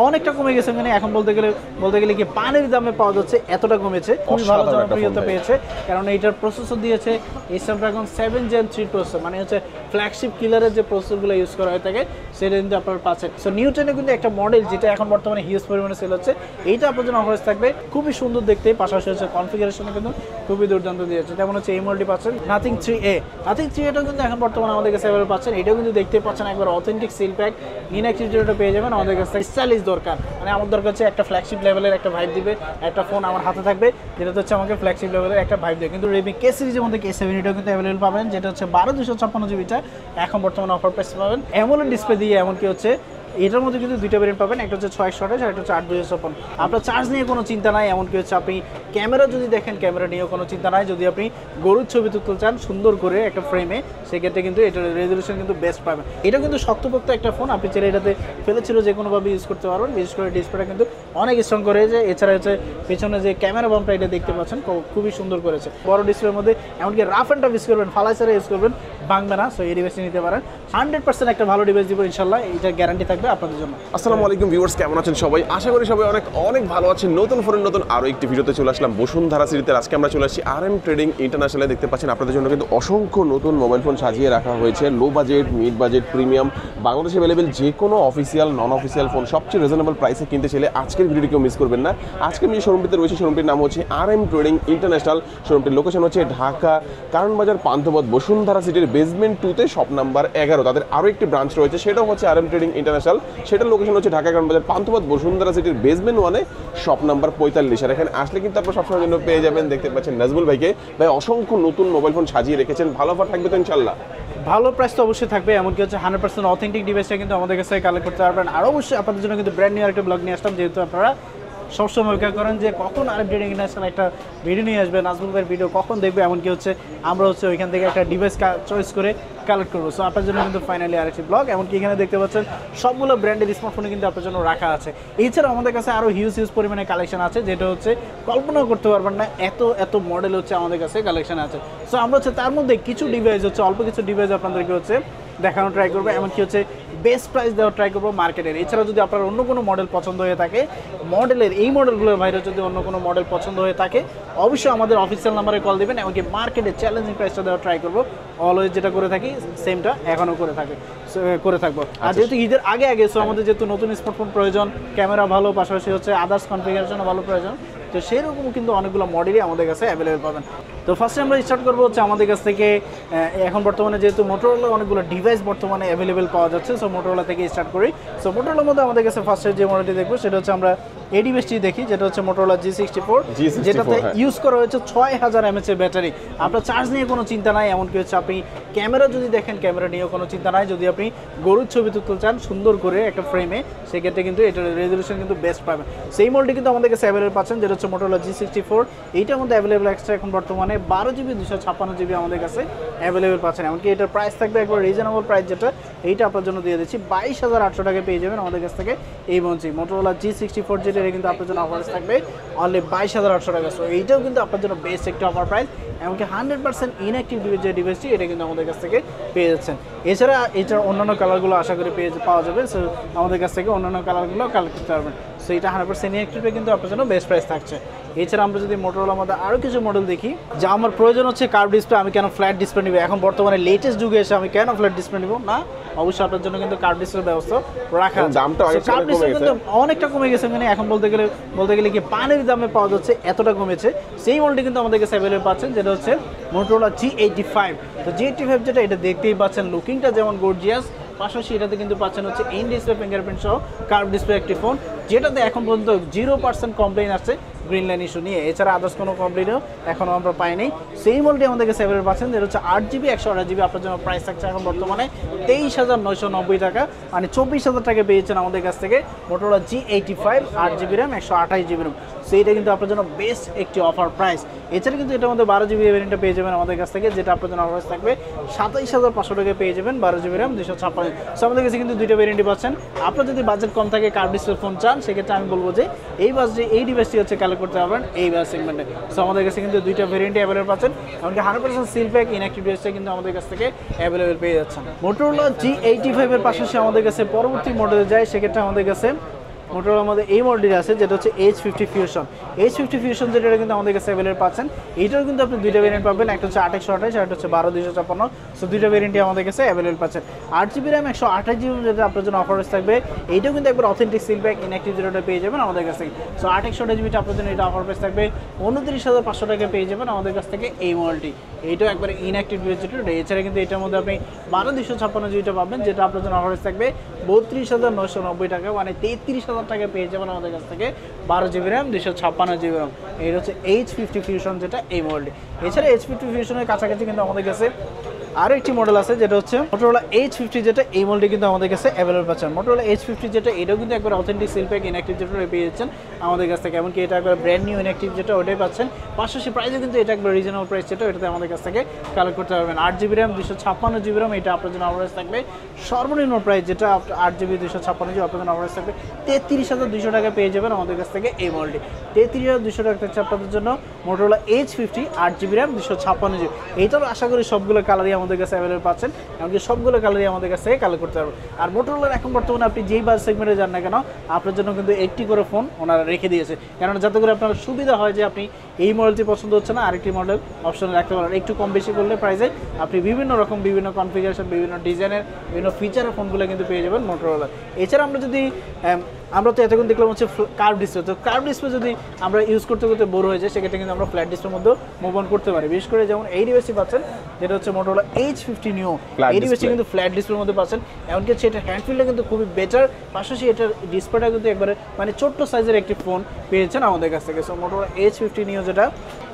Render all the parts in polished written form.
অনেকটা কমে গেছে, মানে এখন বলতে গেলে কি পানির দামে পাওয়া যাচ্ছে, এতটা কমেছে। খুবই ভালো জনপ্রিয়তা পেয়েছে, কারণ এইটার প্রসেসর দিয়েছে স্ন্যাপড্রাগন 7 Gen 3 প্রসেসর, মানে হচ্ছে ফ্ল্যাগশিপ কিলারের যে প্রসেসরগুলো ইউজ করা হয়ে থাকে সেটা কিন্তু আপনার পাচ্ছেন। সো নিউটনে কিন্তু একটা মডেল যেটা এখন বর্তমানে হিউজ পরিমাণে সেল হচ্ছে, এইটা আপনার জন্য অফার থাকবে। খুবই সুন্দর দেখতে, পাশাপাশি হচ্ছে কনফিগারেশনে কিন্তু খুবই দুর্দান্ত দিয়েছে। যেমন হচ্ছে এই মডেলটি পাচ্ছেন নাথিং 3A, নাথিং 3A এটাও কিন্তু এখন বর্তমানে আমাদের কাছে অ্যাভেলেবল পাচ্ছেন। এটাও কিন্তু দেখতে পাচ্ছেন একবার অথেন্টিক সিল প্যাক, ইনঅ্যাক্টিভেটেডটা পেয়ে যাবেন আমাদের কাছে। স্টাইলিশ দরকার, মানে আমার দরকার হচ্ছে একটা ফ্ল্যাগশিপ লেভেলের একটা ভাইব দিবে একটা ফোন আমার হাতে থাকবে, যেটা হচ্ছে আমাকে ফ্ল্যাগশিপ লেভেলের একটা ভাইব দেয়। কিন্তু রেডমি কে সিরিজের মধ্যে K7 এটাও কিন্তু অ্যাভেলেবল পাবেন, যেটা হচ্ছে 12 256 জিবিটা এখন বর্তমানে অফার প্রাইস পাবেন। অ্যামোলেড ডিসপ্লে দিয়ে, এমনকি হচ্ছে এটার মধ্যে কিন্তু দুইটা ভেরিয়েন্ট পাবেন, একটা হচ্ছে 628 আর একটা হচ্ছে 8 256। আপনার চার্জ নিয়ে কোনো চিন্তা নাই, এমনকি হচ্ছে আপনি ক্যামেরা যদি দেখেন ক্যামেরা নিয়েও কোনো চিন্তা নাই। যদি আপনি গরুর ছবি তুলতে চান সুন্দর করে একটা ফ্রেমে, সেক্ষেত্রে কিন্তু এটার রেজলিউশন কিন্তু বেস্ট পাবেন। এটা কিন্তু শক্তপোক্ত একটা ফোন, আপনি চাইলে এটাতে ফেলেছিল যে কোনোভাবে ইউজ করতে পারবেন। বিশেষ করে ডিসপ্লেটা কিন্তু অনেক স্ট্রং করে, যে এছাড়া হচ্ছে পেছনে যে ক্যামেরা বাম্পটা এটা দেখতে পাচ্ছেন খুবই সুন্দর করেছে। বড় ডিসপ্লের মধ্যে এমনকি রাফ অ্যান্ড টাফ ইউজ করবেন, ফালাই ছাড়া ইউজ করবেন, ভাঙবে না। সো এই ডিভাইসটি নিতে পারেন, 100% একটা ভালো ডিভাইস দিব ইনশাল্লাহ, এইটা গ্যারান্টি থাকবে আপনাদের জন্য। আসসালামু আলাইকুম ভিউয়ার্স, কেমন আছেন সবাই? আশা করি সবাই অনেক ভালো আছেন। নতুন ফোনের নতুন আরও একটি ভিডিওতে চলে আসলাম বসুন্ধরা সিরিজে। আজকে আমরা চলে আসছি RM ট্রেডিং ইন্টারন্যাশনালে। দেখতে পাচ্ছেন আপনাদের জন্য কিন্তু অসংখ্য নতুন মোবাইল ফোন সাজিয়ে রাখা হয়েছে। Low budget, mid budget, premium, বাংলাদেশে অ্যাভেলেবেল যে কোনো অফিসিয়াল নন অফিসিয়াল ফোন সবচেয়ে রিজনেবল প্রাইসে কিনতে চাইলে আজকের ভিডিওটি কেউ মিস করবেন না। আজকে আমি যে শোরুমটিতে রয়েছে শোরুমটির নাম হচ্ছে RM ট্রেডিং ইন্টারন্যাশনাল। শোরুমটির লোকেশন হচ্ছে ঢাকা কারণ বাজার পান্থপথ বসুন্ধরা সিটির বেসমেন্ট 2-তে শপ নাম্বার 11। তাদের আরও একটি ব্রাঞ্চ রয়েছে, সেটাও হচ্ছে RM ট্রেডিং ইন্টারন্যাশনাল। সেটার লোকেশন হচ্ছে ঢাকা কারণ বাজার পান্থপথ বসুন্ধরা সিটির বেসমেন্ট 1-এ শপ নাম্বার 45। আর এখানে আসলে কিন্তু আপনারা সবসময় জন্য পেয়ে যাবেন, দেখতে পাচ্ছেন নাজমুল ভাইকে। ভাই অসংখ্য নতুন মোবাইল ফোন সাজিয়ে রেখেছেন, ভালো অফার থাকবে তো ইনশাল্লাহ? ভালো প্রাইস তো অবশ্যই থাকবে, এমনকি হচ্ছে 100% অথেন্টিক ডিভাইসটা কিন্তু আমাদের কাছে কালেক্ট করতে পারবেন। আর অবশ্যই আপনাদের জন্য কিন্তু ব্র্যান্ড নিউ একটা ব্লগ নিয়ে আসলাম, যেহেতু আপনারা সবসময় অপেক্ষা করেন যে কখন RM ট্রেডিং ইন্টারন্যাশনাল একটা ভিডিও নিয়ে আসবে, নাজমুল ভাইয়ের ভিডিও কখন দেখবে। এমনকি হচ্ছে আমরা হচ্ছে ওইখান থেকে একটা ডিভাইস চয়েস করে কালেক্ট করবো। সো আপনার জন্য কিন্তু ফাইনালি আরেকটি ব্লগ। এমনকি এখানে দেখতে পাচ্ছেন সবগুলো ব্র্যান্ডের স্মার্টফোনে কিন্তু আপনার জন্য রাখা আছে। এছাড়াও আমাদের কাছে আরও হিউজ পরিমাণে কালেকশন আছে, যেটা হচ্ছে কল্পনাও করতে পারবেন না, এত মডেল হচ্ছে আমাদের কাছে কালেকশন আছে। সো আমরা হচ্ছে তার মধ্যে কিছু ডিভাইস হচ্ছে অল্প কিছু ডিভাইস আপনাদেরকে হচ্ছে দেখানো ট্রাই করবো, এমনকি হচ্ছে বেস্ট প্রাইস দেওয়া ট্রাই করবো মার্কেটের। এছাড়া যদি আপনার অন্য কোনো মডেল পছন্দ হয়ে থাকে, এই মডেলগুলোর বাইরে যদি অন্য কোনো মডেল পছন্দ হয়ে থাকে, অবশ্যই আমাদের অফিসিয়াল নাম্বারে কল দেবেন। এমনকি মার্কেটে চ্যালেঞ্জিং প্রাইসটা দেওয়া ট্রাই করবো। অলওয়েজ যেটা করে থাকি সেমটা এখনও করে থাকবো। আর যেহেতু ঈদের আগে সো আমাদের যেহেতু নতুন স্মার্টফোন প্রয়োজন, ক্যামেরা ভালো, পাশাপাশি হচ্ছে আদার্স কনফিগারেশনও ভালো প্রয়োজন, তো সেরকম কিন্তু অনেকগুলো মডেলই আমাদের কাছে অ্যাভেলেবেল পাবেন। তো ফার্স্টে আমরা স্টার্ট করবো হচ্ছে আমাদের কাছ থেকে এখন বর্তমানে যেহেতু মোটরোলা অনেকগুলো ডিভাইস বর্তমানে অ্যাভেলেবেল পাওয়া যাচ্ছে, সো মোটরোলা থেকে স্টার্ট করি। সো মোটরোলার মধ্যে আমাদের কাছে ফার্স্টে যে মডেলটি দেখবো সেটা হচ্ছে আমরা এই ডিভাইসটি দেখি, যেটা হচ্ছে মোটরোলা G64, যেটাতে ইউজ করা হয়েছে 6000 mAh এর ব্যাটারি। আপনার চার্জ নিয়ে কোনো চিন্তা নাই, এমনকি হচ্ছে আপনি ক্যামেরা যদি দেখেন ক্যামেরা নিয়েও কোনো চিন্তা নাই। যদি আপনি গরুর ছবি তুলতে চান সুন্দর করে একটা ফ্রেমে, সেক্ষেত্রে কিন্তু এটার রেজলিউশন কিন্তু বেস্ট পাবেন। সেই মডেলটি কিন্তু আমাদের কাছে অ্যাভেলেবল পাচ্ছেন, যেটা হচ্ছে মোটরোলা G64। এইটার মধ্যে অ্যাভেলেবল এক্সট্রা এখন বর্তমানে 12GB 256GB আমাদের কাছে অ্যাভেলেবল পাচ্ছেন। এমনকি এটার প্রাইস থাকবে একবার রিজনেবল প্রাইস, যেটা এইটা আপনার জন্য দিয়ে দিচ্ছি 22800 টাকায় পেয়ে যাবেন আমাদের কাছ থেকে এই মঞ্চে মোটরোলা G64, যেটা কিন্তু আপনার জন্য অফার থাকবে অনলি 22800 টাকা। সো এইটাও কিন্তু আপনার জন্য বেস্ট একটা অফার প্রাইস। এমনকি 100% ইনঅ্যাক্টিভ যে ডিভাইসটি, এটা কিন্তু আমাদের কাছ থেকে পেয়ে যাচ্ছেন। এছাড়া অন্যান্য কালারগুলো আশা করি পাওয়া যাবে। সো আমাদের কাছ থেকে অন্যান্য কালারগুলো কালেক্ট করতে পারবেন। সো এটা 100% ইনঅ্যাক্টিভে কিন্তু আপনার জন্য বেস্ট প্রাইস থাকছে। এছাড়া আমরা যদি মোটরোলার মধ্যে আরও কিছু মডেল দেখি, যা আমার প্রয়োজন হচ্ছে কার্ভ ডিসপ্লে, আমি কেন ফ্ল্যাট ডিসপ্লে নিব? এখন বর্তমানে লেটেস্ট যুগে এসে আমি কেন ফ্ল্যাট ডিসপ্লে নিব না? অবশ্যই আপনার জন্য কিন্তু কার্ভ ডিসপ্লের ব্যবস্থা রাখা আছে। কার্ভ ডিসপ্লে কিন্তু অনেকটা কমে গেছে, মানে এখন বলতে গেলে কি পানির দামে পাওয়া যাচ্ছে, এতটা কমেছে। সেই মডেলটি কিন্তু আমাদের কাছে অ্যাভেলেবল পাচ্ছেন, যেটা হচ্ছে মোটরোলা G85। তো G85 যেটা, এটা দেখতেই পাচ্ছেন লুকিংটা যেমন গর্জিয়াস, পাশাপাশি এটাতে কিন্তু পাচ্ছেন হচ্ছে ইন ডিসপ্লে ফিঙ্গারপ্রিন্ট সহ কার্ভ ডিসপ্লে একটি ফোন, যেটাতে এখন পর্যন্ত 0% কমপ্লেইন আসছে গ্রিন লাইন ইস্যু নিয়ে। এছাড়া আদার্স কোনো কমপ্লেইনও এখনও আমরা পাইনি। সেই মডেলটি আমাদের কাছে অ্যাভেলেবল পাচ্ছেন, যেটা হচ্ছে 8GB 128GB। আপনার জন্য প্রাইস থাকছে এখন বর্তমানে 23990 টাকা, মানে 24000 টাকা পেয়েছেন আমাদের কাছ থেকে Motorola G85, 8GB RAM, 128GB RAM। সেইটা কিন্তু আপনার জন্য বেস্ট একটি অফার প্রাইস। এছাড়া কিন্তু এটার মধ্যে 12GB ভ্যারিয়েন্টটা পেয়ে যাবেন আমাদের কাছ থেকে, যেটা আপনার জন্য অফার থাকবে 27500 টাকা পেয়ে যাবেন 12GB RAM 256। সো আমাদের কাছে কিন্তু দুইটা ভ্যারিয়েন্টই পাচ্ছেন। আপনার যদি বাজেট কম থাকে, কার্ভ ডিসপ্লে ফোন চান, সেক্ষেত্রে আমি বলবো যে এই ডিভাইসটি হচ্ছে কালেক্ট করতে পারবেন এই বাস সেগমেন্টে। সো আমাদের কাছে কিন্তু দুইটা ভ্যারিয়েন্টই অ্যাভেলেবল পাচ্ছেন, এমনকি 100% সিল প্যাক ইনঅ্যাক্টিভ ডিভাইসটা কিন্তু আমাদের কাছ থেকে অ্যাভেলেবল পেয়ে যাচ্ছেন। মোটরোলা G85 এর পাশাপাশি আমাদের কাছে পরবর্তী মডেলে যায়, সেক্ষেত্রে আমাদের কাছে মোটরোলার মধ্যে এই মডেলটি আছে যেটা হচ্ছে H50 Fusion। H50 Fusion যেটা কিন্তু আমাদের কাছে অ্যাভেলেবল পাচ্ছেন। এইটাও কিন্তু আপনি দুইটা ভেরিয়েন্ট পাবেন, একটা হচ্ছে 8/128 আর একটা হচ্ছে 12/256। সো দুইটা ভেরিয়েন্টই আমাদের কাছে অ্যাভেলেবল পাচ্ছেন। 8GB RAM 128GB যেটা আপনার জন্য অফার থাকবে, এইটাও কিন্তু একবার অথেন্টিক সিল ব্যাক ইনঅ্যাক্টিভ যেটা পেয়ে যাবেন আমাদের কাছ থেকে। সো 8/128GB আপনার জন্য এটা অফার প্রাইস থাকবে 29,500 টাকা পেয়ে যাবেন আমাদের কাছ থেকে এই মডেলটি। এইটাও একবারে ইনঅ্যাক্টিভ যেটা, এছাড়া কিন্তু এটার মধ্যে আপনি 12/256GB পাবেন যেটা আপনার জন্য অফার থাকবে 32,990 টাকা, মানে 33,000 টাকা পেয়ে যাবেন আমাদের কাছ থেকে 12GB RAM 256GB RAM। এই হচ্ছে H50 Fusion যেটা এই মডেলটি। এছাড়া H50 Fusioনের কাছাকাছি কিন্তু আমাদের কাছে আরও একটি মডেল আছে যেটা হচ্ছে মোটরোলা H50 যেটা এই মডেলটি কিন্তু আমাদের কাছে অ্যাভেলেবল পাচ্ছেন। মোটরোলা H50 যেটা এটাও কিন্তু একবার অথেন্টিক সিল প্যাক ইনঅ্যাক্টিভ যেটা পেয়ে যাচ্ছেন আমাদের কাছ থেকে, এমনকি এটা একবার ব্র্যান্ড নিউ ইনঅ্যাক্টিভ যেটা ওটাই পাচ্ছেন। পাশাপাশি প্রাইসও কিন্তু এটা একবার রিজনেবল প্রাইস যেটা এটাতে আমাদের কাছ থেকে কালেক্ট করতে পারবেন। 8GB RAM 256GB RAM এটা আপনার জন্য অফারেজ থাকবে সর্বনিম্ন প্রাইস যেটা 8GB 256GB আপনার জন্য অফারেজ থাকবে 33,200 টাকা পেয়ে যাবেন আমাদের কাছ থেকে এই মডেলটি। 33,200 টাকা থাকছে আপনাদের জন্য Motorola H50 8GB RAM 256GB। এইটার আশা করি সবগুলো কালারই আমাদের কাছে অ্যাভেলেবল পাচ্ছেন, এমনকি সবগুলো কালারই আমাদের কাছ থেকে কালেক্ট করতে পারবেন। আর মোটরোলার এখন বর্তমানে আপনি যেই বাস সেগমেন্টে যান না কেন আপনার জন্য কিন্তু একটি করে ফোন ওনারা রেখে দিয়েছে, কারণ যাতে করে আপনার সুবিধা হয় যে আপনি এই মডেলটি পছন্দ হচ্ছে না আরেকটি মডেল অপশনে রাখতে পারেন। একটু কম বেশি করলে প্রাইসে আপনি বিভিন্ন রকম বিভিন্ন কনফিগারেশন বিভিন্ন ডিজাইনের বিভিন্ন ফিচারের ফোনগুলো কিন্তু পেয়ে যাবেন মোটরোলার। এছাড়া আমরা যদি আমরা তো এতক্ষণ দেখলাম হচ্ছে কার্ভ ডিসপ্লে, তো কার্ভ ডিসপ্লে যদি আমরা ইউজ করতে করতে বোর হয়ে যায় সেক্ষেত্রে কিন্তু আমরা ফ্ল্যাট ডিসপ্লের মধ্যে মুভ অন করতে পারি। বিশেষ করে যেমন এই ডিভাইসটি পাচ্ছেন যেটা হচ্ছে মোটরোলা H50 Neo, এই ডিভাইসটি কিন্তু ফ্ল্যাট ডিসপ্লের মধ্যে পাচ্ছেন, এমনকি সেটা হ্যান্ডফিলটা কিন্তু খুবই বেটার, পাশাপাশি এটার ডিসপ্লেটা কিন্তু একবারে মানে ছোট্ট সাইজের একটি ফোন পেয়েছেন আমাদের কাছ থেকে। সো মোটরোলা H50 Neo যেটা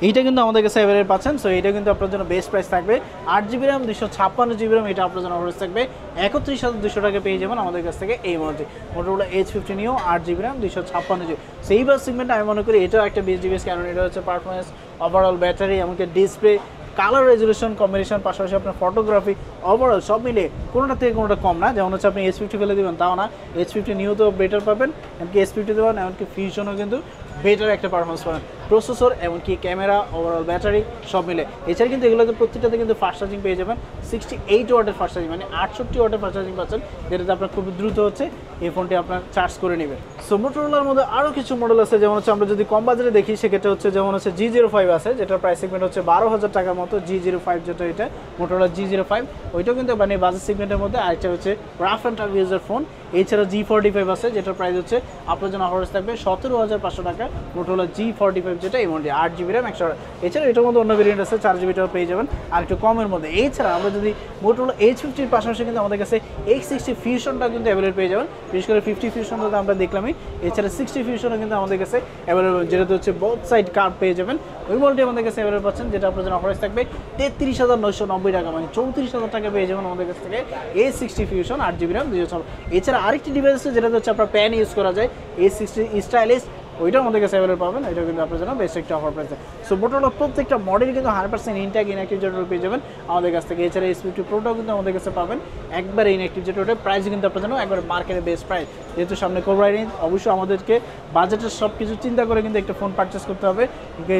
এইটা কিন্তু আমাদের কাছে অ্যাভেলেবল পাচ্ছেন। সো এটা কিন্তু আপনার জন্য বেস্ট প্রাইস থাকবে 8GB RAM 256GB RAM এটা আপনার জন্য অফার থাকবে 31,200 টাকা পেয়ে যাবেন আমাদের কাছ থেকে এই মডেলটি Motorola H50 Neo 8GB RAM 256GB। সেই বাস সেগমেন্টে আমি মনে করি এটাও একটা বেস্ট ডিভাইস, কারণ এটা হচ্ছে পারফরমেন্স, ওভারঅল ব্যাটারি, এমনকি ডিসপ্লে, কালার রেজুলেশন, কম্বিনেশন, পাশাপাশি আপনার ফটোগ্রাফি, ওভারঅল সব মিলে কোনোটা থেকে কোনোটা কম না। যেমন হচ্ছে আপনি H50 ফেলে দেবেন তাও না, H50 Neo তো বেটার পাবেন, এমনকি S50 দেবেন, এমনকি ফিউশনও কিন্তু বেটার একটা পারফরমেন্স পাবেন, প্রসেসর এমনকি ক্যামেরা, ওভারঅল ব্যাটারি সব মিলে। এছাড়া কিন্তু এগুলোতে প্রত্যেকটাতে কিন্তু ফাস্ট চার্জিং পেয়ে যাবেন 68 ওয়াটের ফাস্ট চার্জিং, মানে 68 ওয়াটের ফাস্ট চার্জিং পাচ্ছেন, যেটাতে আপনার খুব দ্রুত হচ্ছে এই ফোনটি আপনার চার্জ করে নেবেন। সো মোটরোলার মধ্যে আরও কিছু মডেল আছে, যেমন হচ্ছে আমরা যদি কম বাজারে দেখি সেক্ষেত্রে হচ্ছে যেমন হচ্ছে G05 আছে, যেটার প্রাইস সেগমেন্ট হচ্ছে 12,000 টাকার মতো। G05 যেটা এটা মোটরোলা G05 ওইটাও কিন্তু মানে বাজার সেগমেন্টের মধ্যে, আরেকটা হচ্ছে rough and tough user phone. এছাড়া G45 আছে যেটার প্রাইস হচ্ছে আপনার জন্য অফার থাকবে 17,500 টাকা মোটরোলা G45 যেটা এই মডেলটি 8GB RAM 100। এছাড়া এটার মধ্যে অন্য ভেরিয়েন্ট আছে 4GBটাও পেয়ে যাবেন আর একটু কমের মধ্যে। এছাড়া আমরা যদি মোটরোলা H50 পাশাপাশি কিন্তু আমাদের কাছে X60 ফিউশনটা কিন্তু অ্যাভেলেবল পেয়ে যাবেন, বিশেষ করে 50 ফিউশনটা তো আমরা দেখলামই। এছাড়া 60 ফিউশনও কিন্তু আমাদের কাছে অ্যাভেলেবল, যেটাতে হচ্ছে বোথ সাইড কার্ভ পেয়ে যাবেন। ওই মডেলটি আমাদের কাছে অ্যাভেলেবল পাচ্ছেন, যেটা আপনার জন্য অফার থাকবে 33,990 টাকা, মানে 34,000 টাকা পেয়ে যাবেন আমাদের কাছ থেকে A60 ফিউশন 8GB RAM 256। এছাড়া আরেকটি ডিভাইস আছে যেটা হচ্ছে আপনার প্যান ইউজ করা যায়, A60 স্টাইলিশ, ওইটাও আমাদের কাছে অ্যাভেলেবল পাবেন। এটা কিন্তু আপনার জন্য বেস্ট একটা অফার প্রাইসে। সো মোটরোলা প্রত্যেকটা মডেল কিন্তু 100% ইনট্যাক্ট ইনঅ্যাক্টিভ যেটা পেয়ে যাবেন আমাদের কাছ থেকে। এছাড়া S50 Proটাও কিন্তু আমাদের কাছে পাবেন একবারে ইনঅ্যাক্টিভ যেটা, ওটা প্রাইস কিন্তু আপনার জন্য একবার মার্কেটের বেস্ট প্রাইস। যেহেতু সামনে কোবরা ঈদ, অবশ্যই আমাদেরকে বাজেটের সব কিছু চিন্তা করে কিন্তু একটা ফোন পারচেস করতে হবে,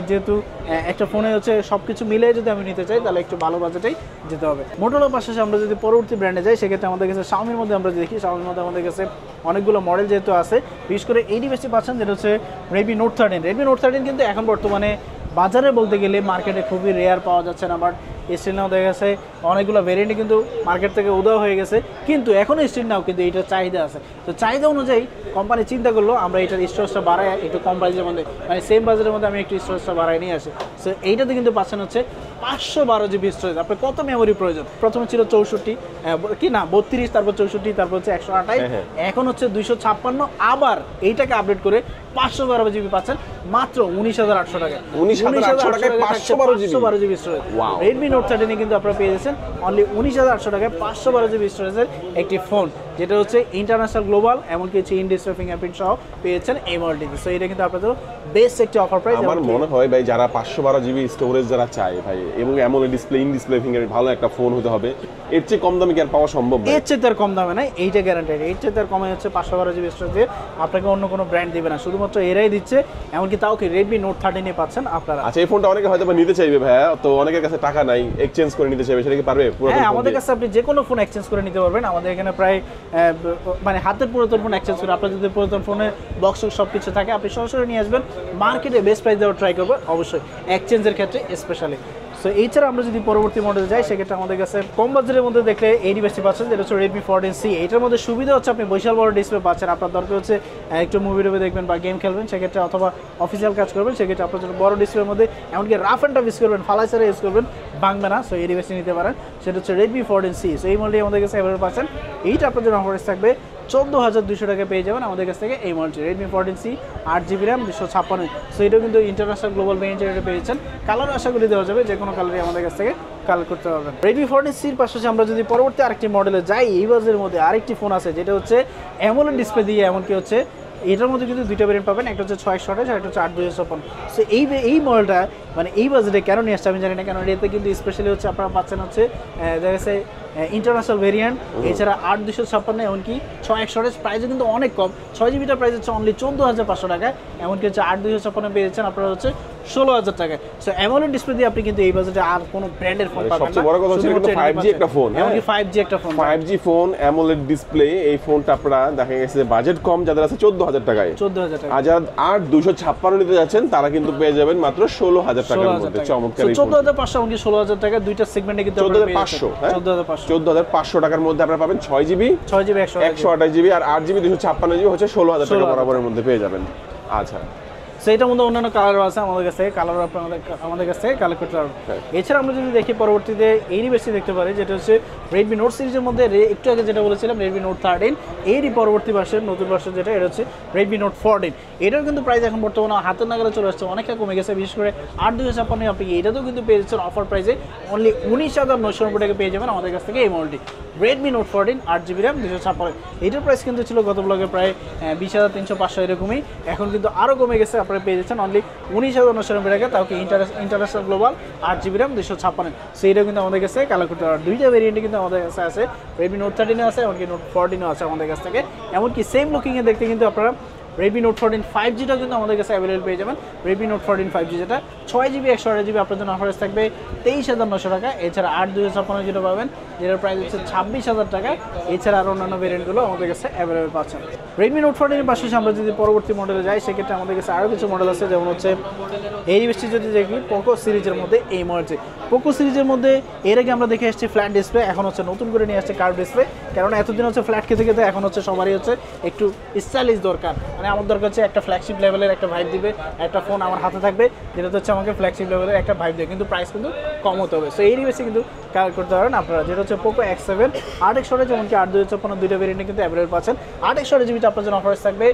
যেহেতু একটা ফোনে হচ্ছে সব কিছু মিলে যদি আমি নিতে চাই তাহলে একটু ভালো বাজেটেই যেতে হবে। মোটরোলার পাশাপাশি আমরা যদি পরবর্তী ব্র্যান্ডে যাই সেক্ষেত্রে আমাদের কাছে Xiaomiর মধ্যে আমরা দেখি, Xiaomiর মধ্যে আমাদের কাছে অনেকগুলো মডেল যেহেতু আছে, বিশেষ করে এই ডিভাইসটি পাচ্ছেন যেটা হচ্ছে Redmi Note 13। Redmi Note 13 কিন্তু এখন বর্তমানে বাজারে বলতে গেলে মার্কেটে খুবই রেয়ার পাওয়া যাচ্ছে না, বাট স্টিল নাও দেখা গেছে অনেকগুলো ভেরিয়েন্টই কিন্তু মার্কেট থেকে উদয় হয়ে গেছে, কিন্তু এখনও স্টিল নাও কিন্তু এইটার চাহিদা আছে। তো চাহিদা অনুযায়ী কোম্পানি চিন্তা করলো আমরা এটার স্টোরেজটা বাড়াই একটু কম প্রাইসের মধ্যে, মানে সেম বাজারের মধ্যে আমি একটু স্টোরেজটা বাড়াই নিয়ে আসি। সো এইটাতে কিন্তু পাচ্ছেন হচ্ছে 512GB স্টোরেজ। আপনার কত মেমোরি প্রয়োজন? প্রথমে ছিল 64 কি না 32, তারপর 64, তারপর হচ্ছে 128, এখন হচ্ছে 256, আবার এইটাকে আপডেট করে 512GB পাচ্ছেন মাত্র 19,800 টাকা। 19,800 টাকায় 512GB স্টোরেজ। Redmi Note 13 কিন্তু আপনারা পেয়ে যাচ্ছেন অনলি 19,800 টাকায় 512GB স্টোরেজের একটি ফোন, যেটা হচ্ছে ইন্টারন্যাশনাল গ্লোবাল, এমনকি হচ্ছে ইন ডিসপ্লে ফিঙ্গারপ্রিন্ট সহ পেয়েছেন এই মডেলটিতে। সো এটা কিন্তু আপনাদের বেস্ট একটি অফার প্রাইস। আমার মনে হয় ভাই যারা 512GB স্টোরেজ যারা চায় ভাই, এবং এমন ডিসপ্লে ইন ডিসপ্লে ফিঙ্গারপ্রিন্ট ভালো একটা ফোন হতে হবে, এর চেয়ে কম দামে কি আর পাওয়া সম্ভব? এর চেয়ে তার কম দামে নাই, এইটা গ্যারান্টেড। এর চেয়ে তার কমে হচ্ছে 512GB স্টোরেজ দিয়ে আপনাকে অন্য কোনো ব্র্যান্ড দিবে না, শুধুমাত্র এরাই দিচ্ছে, এমনকি তাও কি Redmi Note 13 পাচ্ছেন আপনারা। আচ্ছা, এই ফোনটা অনেকে হয়তো নিতে চাইবে ভাইয়া, তো অনেকের কাছে টাকা নাই, এক্সচেঞ্জ করে নিতে চাইবে, সেটা কি পারবে? হ্যাঁ, আমাদের কাছে আপনি যে কোনো ফোন এক্সচেঞ্জ করে নিতে পারবেন। আমাদের এখানে প্রায় মানে হাতের পুরাতন ফোন এক্সচেঞ্জ করে আপনার যদি পুরাতন ফোনের বক্স সব কিছু থাকে আপনি সরাসরি নিয়ে আসবেন, মার্কেটে বেস্ট প্রাইস দেওয়ার ট্রাই করবো অবশ্যই এক্সচেঞ্জের ক্ষেত্রে স্পেশালি। সো এছাড়া আমরা যদি পরবর্তী মডেলে যাই সেক্ষেত্রে আমাদের কাছে কম বাজারের মধ্যে দেখলে এই ডিভাইসটি পাচ্ছেন, যেটা হচ্ছে Redmi 14C। এটার মধ্যে সুবিধা হচ্ছে আপনি বিশাল বড় ডিসপ্লে পাচ্ছেন, আপনার দরকার হচ্ছে একটু মুভি টুভি দেখবেন বা গেম খেলবেন সেক্ষেত্রে, অথবা অফিসিয়াল কাজ করবেন সেক্ষেত্রে আপনার জন্য বড় ডিসপ্লের মধ্যে এমনকি রাফ অ্যান্ড টাফ ইউজ করবেন, ফালাইসারে ইউজ করবেন, ভাঙবে না। সো এই ডিভাইসটি নিতে পারেন, সেটা হচ্ছে Redmi 14C। সো এই মডেলটি আমাদের কাছে অ্যাভেলেবল পাচ্ছেন, এইটা আপনার জন্য অফার থাকবে 14,200 টাকা পেয়ে যাবেন আমাদের কাছ থেকে এই মডেলটি Redmi 14C 8GB RAM 256। So এটাও কিন্তু ইন্টারন্যাশনাল গ্লোবাল ভেরিয়েন্টে পেয়েছেন, কালার আশা করি দেওয়া যাবে, যে কোনো কালারই আমাদের কাছ থেকে কালার করতে পারবেন। Redmi 14Cর পাশাপাশি আমরা যদি পরবর্তী আরেকটি মডেলে যাই, এই বাজেটের মধ্যে আরেকটি ফোন আছে যেটা হচ্ছে AMOLED ডিসপ্লে দিয়ে, এমনকি হচ্ছে এটার মধ্যে কিন্তু দুইটা ভেরিয়েন্ট পাবেন, একটা হচ্ছে 628 আর একটা হচ্ছে 8/256। সো এই মডেলটা মানে এই বাজেটে কেন নিয়ে আসছে আমি জানি না, কারণ এতে কিন্তু স্পেশালি হচ্ছে আপনারা পাচ্ছেন হচ্ছে দেখা গেছে ইন্টারন্যাশনাল ভেরিয়েন্ট, এছাড়া 8/256, এমনকি 628 প্রাইসও কিন্তু অনেক কম, 6GBটার প্রাইস হচ্ছে অনলি 14,500 টাকা, এমনকি হচ্ছে 8/256 পেয়ে যাচ্ছেন আপনারা হচ্ছে 16,000 টাকায়। সো AMOLED ডিসপ্লে দিয়ে আপনি কিন্তু এই বাজেটে আর কোনো ব্র্যান্ডের ফোন পাবেন না। সবচেয়ে বড় কথা হচ্ছে কিন্তু 5G একটা ফোন, এমনকি 5G একটা phone, 5G phone AMOLED display, এই ফোনটা আপনারা দেখা গেছে বাজেট কম যাদের আছে 14,000 টাকায়, 14,000 টাকা। আর যারা 8/256 নিতে যাচ্ছেন তারা কিন্তু পেয়ে যাবেন মাত্র 16,000 টাকার মধ্যে। চমৎকার, 14,500 এমনকি 16,000 টাকা, দুইটা সেগমেন্টে কিন্তু 14,500, 14,500 টাকার মধ্যে আপনারা পাবেন 6GB 128GB আর 8GB 256GB হচ্ছে 16,000 টাকা বরাবরের মধ্যে পেয়ে যাবেন। আচ্ছা, সেইটার মধ্যে অন্যান্য কালারও আছে আমাদের কাছে, কালার আমাদের কাছ থেকে কালেক্ট করতে পারবেন। এছাড়া আমরা যদি দেখি পরবর্তীতে এই ডিভাইসটি দেখতে পারি, যেটা হচ্ছে Redmi Note সিরিজের মধ্যে একটু আগে যেটা বলেছিলাম Redmi Note 13, এরই পরবর্তী ভার্সন, নতুন ভার্সন যেটা, এটা হচ্ছে Redmi Note 14। এটার কিন্তু প্রাইস এখন বর্তমানে হাতের নাগালে চলে আসছে, অনেকটা কমে গেছে, বিশেষ করে 8/256 আপনি এটাতেও কিন্তু পেয়ে যাচ্ছেন অফার প্রাইসে অনলি 19,990 টাকা পেয়ে যাবেন আমাদের কাছ থেকে এই মডেলটি Redmi Note 14 8GB RAM 256। এটার প্রাইস কিন্তু ছিল গত ব্লগে প্রায় 20,300-500 এরকমই, এখন কিন্তু আরও কমে গেছে, আপনারা পেয়ে যাচ্ছেন অনলি 19,990 টাকা, তাও কি international global 8GB RAM 256। So এটা কিন্তু আমাদের কাছে কালার করতে পারবেন। দুইটা ভেরিয়েন্টে কিন্তু আমাদের কাছে আছে, Redmi Note 13 আছে, এমনকি Note 14 আছে আমাদের কাছ থেকে, এমনকি সেম লুকিংয়ে দেখতে কিন্তু আপনারা Redmi Note 14 5Gটা কিন্তু আমাদের কাছে অ্যাভেলেবল পেয়ে যাবেন। Redmi Note 14 5G যেটা 6GB 128GB আপনার জন্য অফার থাকবে 23,900 টাকা। এছাড়া 8/256 যেটা পাবেন, যেটার প্রাইস হচ্ছে 26,000 টাকা। এছাড়া আরও অন্যান্য ভেরিয়েন্টগুলো আমাদের কাছে অ্যাভেলেবল পাচ্ছেন। Redmi Note 14 এর পাশাপাশি আমরা যদি পরবর্তী মডেলে যাই সেক্ষেত্রে আমাদের কাছে আরও কিছু মডেল আছে, যেমন হচ্ছে এই ডিভাইসটি যদি দেখি পোকো সিরিজের মধ্যে এই মডেলটি। পোকো সিরিজের মধ্যে এর আগে আমরা দেখে আসছি ফ্ল্যাট ডিসপ্লে, এখন হচ্ছে নতুন করে নিয়ে আসছে কার্ভ ডিসপ্লে, কারণ এতদিন হচ্ছে ফ্ল্যাট খেতে খেতে এখন হচ্ছে সবারই হচ্ছে একটু স্টাইলিশ দরকার, মানে আমার দরকার হচ্ছে একটা ফ্ল্যাগশিপ লেভেলের একটা ভাইব দিবে, একটা ফোন আমার হাতে থাকবে যেটা হচ্ছে আমাকে ফ্ল্যাগশিপ লেভেলের একটা ভাইব দেয়, কিন্তু প্রাইস কিন্তু কম হতে হবে। সো এই ডিভাইসে কিন্তু কালেক্ট করতে পারেন আপনারা, যেটা হচ্ছে পোকো X7 8X স্টোরেজ, এমনকি 8/256 দুইটা ভেরিয়েন্টে কিন্তু অ্যাভেলেবল পাচ্ছেন। 8X স্টোরেজটা আপনার জন্য অফার থাকবে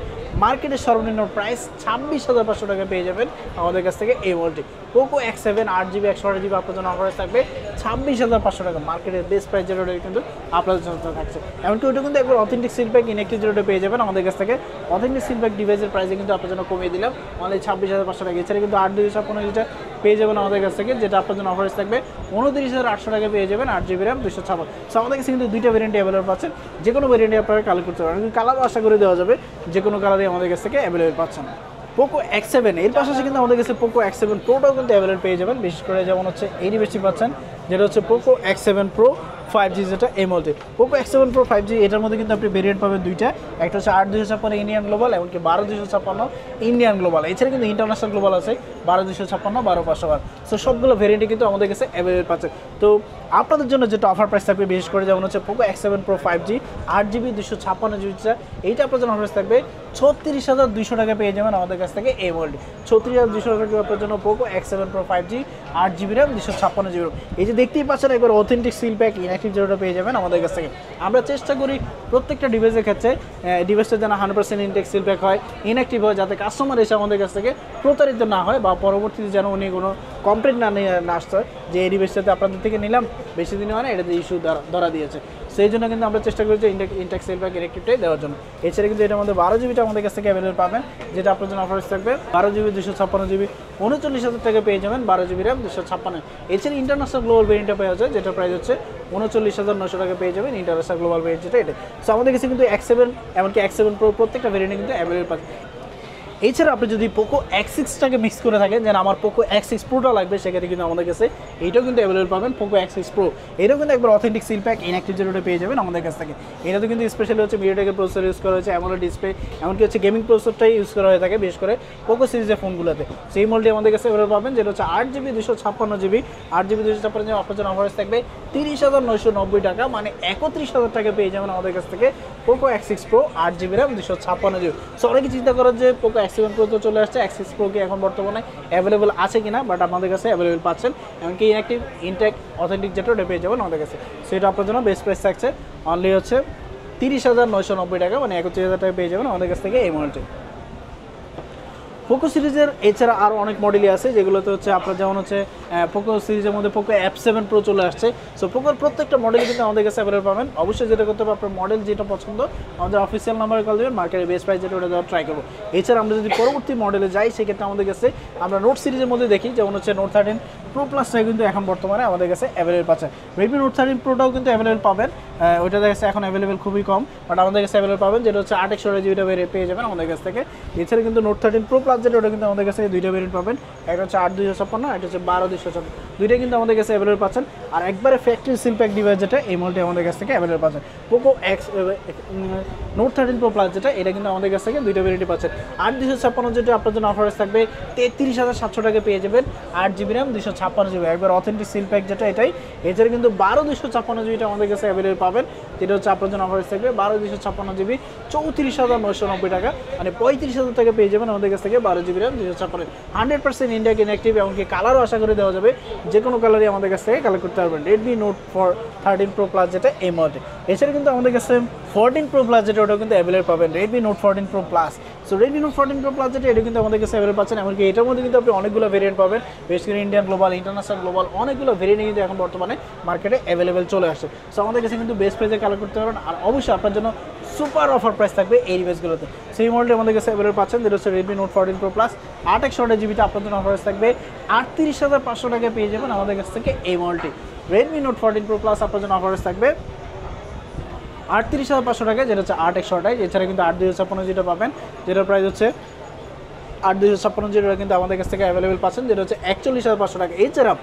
মার্কেটের সর্বনিম্ন প্রাইস 26,500 টাকা পেয়ে যাবেন আমাদের কাছ থেকে এই মডেলটি পোকো X7 8GB 128GB আপনার জন্য অফার থাকবে 26,500 টাকা, মার্কেটের বেস্ট প্রাইস যেটা কিন্তু আপনাদের জন্য থাকছে। এমনকি ওইটা কিন্তু একবার অথেন্টিক সিল প্যাক ইনঅ্যাক্টিভ যেটা পেয়ে যাবেন আমাদের কাছ থেকে। অথেন্টিক সিল প্যাক ডিভাইসের প্রাইসে কিন্তু আপনার জন্য কমিয়ে দিলাম অনলি 26,500 টাকা। এছাড়া কিন্তু 8/256 যেটা পেয়ে যাবেন আমাদের কাছ থেকে, যেটা আপনার জন্য অফার থাকবে 29,800 টাকা পেয়ে যাবেন 8GB RAM 256। সো আমাদের কাছে কিন্তু দুইটা ভেরিয়েন্টে অ্যাভেলেবল পাচ্ছেন, যে কোনো ভেরিয়েন্টে আপনারা কালেক্ট করতে পারেন, কালারও আশা করে দেওয়া যাবে, যে কোনো কালারই আমাদের কাছ থেকে অ্যাভেলেবল পাচ্ছেন। পোকো X7 এর পাশাপাশি কিন্তু আমাদের কাছে পোকো X7 প্রোটাও কিন্তু অ্যাভেলেবল পেয়ে যাবেন, বিশেষ করে যেমন হচ্ছে এই ডিভাইসটি পাচ্ছেন, যেটা হচ্ছে পোকো X7 Pro 5G, যেটা এই model Poco X7 Pro 5G। এটার মধ্যে কিন্তু আপনি ভেরিয়েন্ট পাবেন দুইটা, একটা হচ্ছে 8/256 ইন্ডিয়ান গ্লোবাল, এমনকি 12/256 ইন্ডিয়ান গ্লোবাল। এছাড়া কিন্তু ইন্টারন্যাশনাল গ্লোবাল আছে 12/256 12/500। সো সবগুলো ভেরিয়েন্টে কিন্তু আমাদের কাছে অ্যাভেলেবল পাচ্ছে। তো আপনাদের জন্য যেটা অফার প্রাইস থাকবে, বিশেষ করে যেমন হচ্ছে Poco X7 Pro 5G 8GB 256GB, এইটা আপনার জন্য অফার থাকবে 36,200 টাকা পেয়ে যাবেন আমাদের কাছ থেকে এই মডেলটি। 36,200 টাকা আপনার জন্য Poco X7 Pro 5G 8GB RAM 256GB। এই যে দেখতেই পাচ্ছেন একবার অথেন্টিক সিল প্যাক ইনঅ্যাক্টিভ যেটা পেয়ে যাবেন আমাদের কাছ থেকে। আমরা চেষ্টা করি প্রত্যেকটা ডিভাইসের ক্ষেত্রে ডিভাইসটা যেন 100% ইনটেক সিল প্যাক হয়, ইনঅ্যাক্টিভ হয়, যাতে কাস্টমার এসে আমাদের কাছ থেকে প্রতারিত না হয়, বা পরবর্তীতে যেন উনি কোনো কমপ্লেন না আসতে হয় যে এই ডিভাইসটাতে আপনাদের থেকে নিলাম বেশি দিন হয় না, এটাতে ইস্যু ধরা দিয়েছে। সেই জন্য কিন্তু আমরা চেষ্টা করি যে ইনটেক সেল প্যাক ইনঅ্যাক্টিভটাই দেওয়ার জন্য। এছাড়া কিন্তু এটার মধ্যে 12GBটা আমাদের কাছ থেকে অ্যাভেলেবল পাবেন, যেটা আপনার জন্য অফার থাকবে 12GB 256GB 39,000 টাকা পেয়ে যাবেন 12GB RAM 256। এছাড়া ইন্টারন্যাশনাল গ্লোবাল ভেরিয়েন্টটা পাওয়া যায়, যেটা প্রাইস হচ্ছে 39,900 টাকা পেয়ে যাবেন ইন্টারন্যাশনাল গ্লোবাল ভেরিয়েন্ট, যেটা এটা। সো আমাদের কাছে কিন্তু X7 এমনকি X7 Pro প্রত্যেকটা ভেরিয়েন্টে কিন্তু অ্যাভেলেবল পাচ্ছে। এছাড়া আপনি যদি পোকো X6টাকে মিক্স করে থাকেন যেন আমার পোকো X6 প্রোটা লাগবে, সেক্ষেত্রে কিন্তু আমাদের কাছে এইটাও কিন্তু অ্যাভেলেবল পাবেন। পোকো X6 প্রো এটাও কিন্তু একবার অথেন্টিক সিল প্যাক ইনঅ্যাক্টিভ যেটা পেয়ে যাবেন আমাদের কাছ থেকে। এটাতে কিন্তু স্পেশালি হচ্ছে MediaTek প্রসেসর ইউজ করা হয়েছে, অ্যামোলেড ডিসপ্লে, এমনকি হচ্ছে গেমিং প্রসেসরটাই ইউজ করা হয়ে থাকে বিশেষ করে পোকো সিরিজের ফোনগুলোতে। সেই মডেলটি আমাদের কাছে অ্যাভেলেবল পাবেন, যেটা হচ্ছে 8GB 256GB 8GB 256GB আপনার জন্য অফার থাকবে 30,990 টাকা, মানে 31,000 টাকা পেয়ে যাবেন আমাদের কাছ থেকে Poco X6 pro 8GB RAM 256GB। So অনেকে চিন্তা করেন যে পোকো X7 প্রো তো চলে আসছে, X6 প্রো কি এখন বর্তমানে অ্যাভেলেবল আছে কিনা, বাট আমাদের কাছে অ্যাভেলেবল পাচ্ছেন, এমনকি ইনঅ্যাক্টিভ ইনটেক অথেন্টিক যেটা ওটা পেয়ে যাবেন আমাদের কাছে। সেটা আপনার জন্য বেস্ট প্রাইস থাকছে অনলি হচ্ছে 30,990 টাকা, মানে 31,000 টাকা পেয়ে যাবেন আমাদের কাছ থেকে এই মডেলটি। পোকো সিরিজের এছাড়া আরও অনেক মডেলই আছে যেগুলোতে হচ্ছে আপনার যেমন হচ্ছে পোকো সিরিজের মধ্যে পোকো F7 প্রো চলে আসছে। সো পোকোর প্রত্যেকটা মডেল কিন্তু আমাদের কাছে অ্যাভেলেবল পাবেন। অবশ্যই যেটা করতে হবে আপনার মডেল যেটা পছন্দ আমাদের অফিসিয়াল নাম্বারে কল দেবেন, মার্কেটের বেস্ট প্রাইস যেটা ওটা দেওয়ার ট্রাই করবো। এছাড়া আমরা যদি পরবর্তী মডেলে যাই সেক্ষেত্রে আমাদের কাছে আমরা নোট সিরিজের মধ্যে দেখি যেমন হচ্ছে নোট 13 প্রো প্লাসটা কিন্তু এখন বর্তমানে আমাদের কাছে অ্যাভেলেবল পাচ্ছেন। রেডমি নোট 13 প্রোটাও কিন্তু অ্যাভেলেবল পাবেন, ওইটা দেখা যাচ্ছে এখন অ্যাভেলেবল খুবই কম, বাট আমাদের কাছে অ্যাভেলেবল পাবেন, যেটা হচ্ছে 8/128GB পেয়ে যাবেন আমাদের কাছ থেকে। এছাড়া কিন্তু নোট 13 প্রো প্লাস যেটা ওটা কিন্তু আমাদের কাছে দুইটা ভেরিয়েন্ট পাবেন, একটা হচ্ছে 8/256, একটা হচ্ছে 12/256, দুইটাই কিন্তু আমাদের কাছে অ্যাভেলেবল পাচ্ছেন। আর একবারে ফ্যাক্টরি সিল প্যাক ডিভাইস যেটা এই মডেলটি আমাদের কাছ থেকে অ্যাভেলেবল পাচ্ছেন। পোকো নোট 13 প্রো প্লাস যেটা এটা কিন্তু আমাদের কাছ থেকে দুইটা ভেরিয়েন্ট পাচ্ছেন। 8/256 যেটা আপনার জন্য অফার থাকবে 33,700 টাকা পেয়ে যাবেন, 8GB RAM 256GB একবার অথেন্টিক সিল প্যাক যেটা এটাই। এছাড়া কিন্তু 12/256GB আমাদের কাছে অ্যাভেলেবল পাবেন, যেটা হচ্ছে আপনার জন্য অফার থাকবে 12/256GB 34,990 টাকা, মানে 35,000 টাকা পেয়ে যাবেন আমাদের কাছ থেকে 12GB RAM 256। 100% ইন্ডিয়া ইনঅ্যাক্টিভ, এমনকি কালারও আশা করে দেওয়া যাবে, যে কোনো কালারই আমাদের কাছ থেকে কালেক্ট করতে পারবেন। রেডমি নোট 13 প্রো প্লাস যেটা এই মডেল। এছাড়া কিন্তু আমাদের কাছে 14 প্রো প্লাস যেটা ওটাও কিন্তু অ্যাভেলেবল পাবেন, Redmi note 14 pro plus. So Redmi note 14 pro plus যেটা এটা কিন্তু আমাদের কাছে অ্যাভেলেবল পাচ্ছেন, এমনকি এটার মধ্যে কিন্তু আপনি অনেকগুলো ভেরিয়েন্ট পাবেন, বিশেষ করে ইন্ডিয়ান গ্লোবাল, ইন্টারন্যাশনাল গ্লোবাল, অনেকগুলো ভেরিয়েন্ট কিন্তু এখন বর্তমানে মার্কেটে অ্যাভেলেবল চলে আসছে। সো আমাদের কাছে কিন্তু বেস্ট প্রাইসে কালেক্ট করতে পারবেন, আর অবশ্যই আপনার জন্য সুপার অফার প্রাইস থাকবে এই ডিভাইসগুলোতে। সেই মডেলটি আমাদের কাছে অ্যাভেলেবল পাচ্ছেন, যেটা হচ্ছে Redmi note 14 pro plus 8/128GB আপনার জন্য অফার থাকবে 38,500 টাকা পেয়ে যাবেন আমাদের কাছ থেকে এই মডেলটি। রেডমি নোট 14 প্রো প্লাস আপনার জন্য অফার থাকবে 38,500 টাকা, যেটা হচ্ছে 8/128। এছাড়া কিন্তু 8/256 যেটা পাবেন, যেটার প্রাইস হচ্ছে 8/256 যেটা কিন্তু আমাদের কাছ থেকে অ্যাভেলেবল পাচ্ছেন, যেটা হচ্ছে 41,500 টাকা। এছাড়া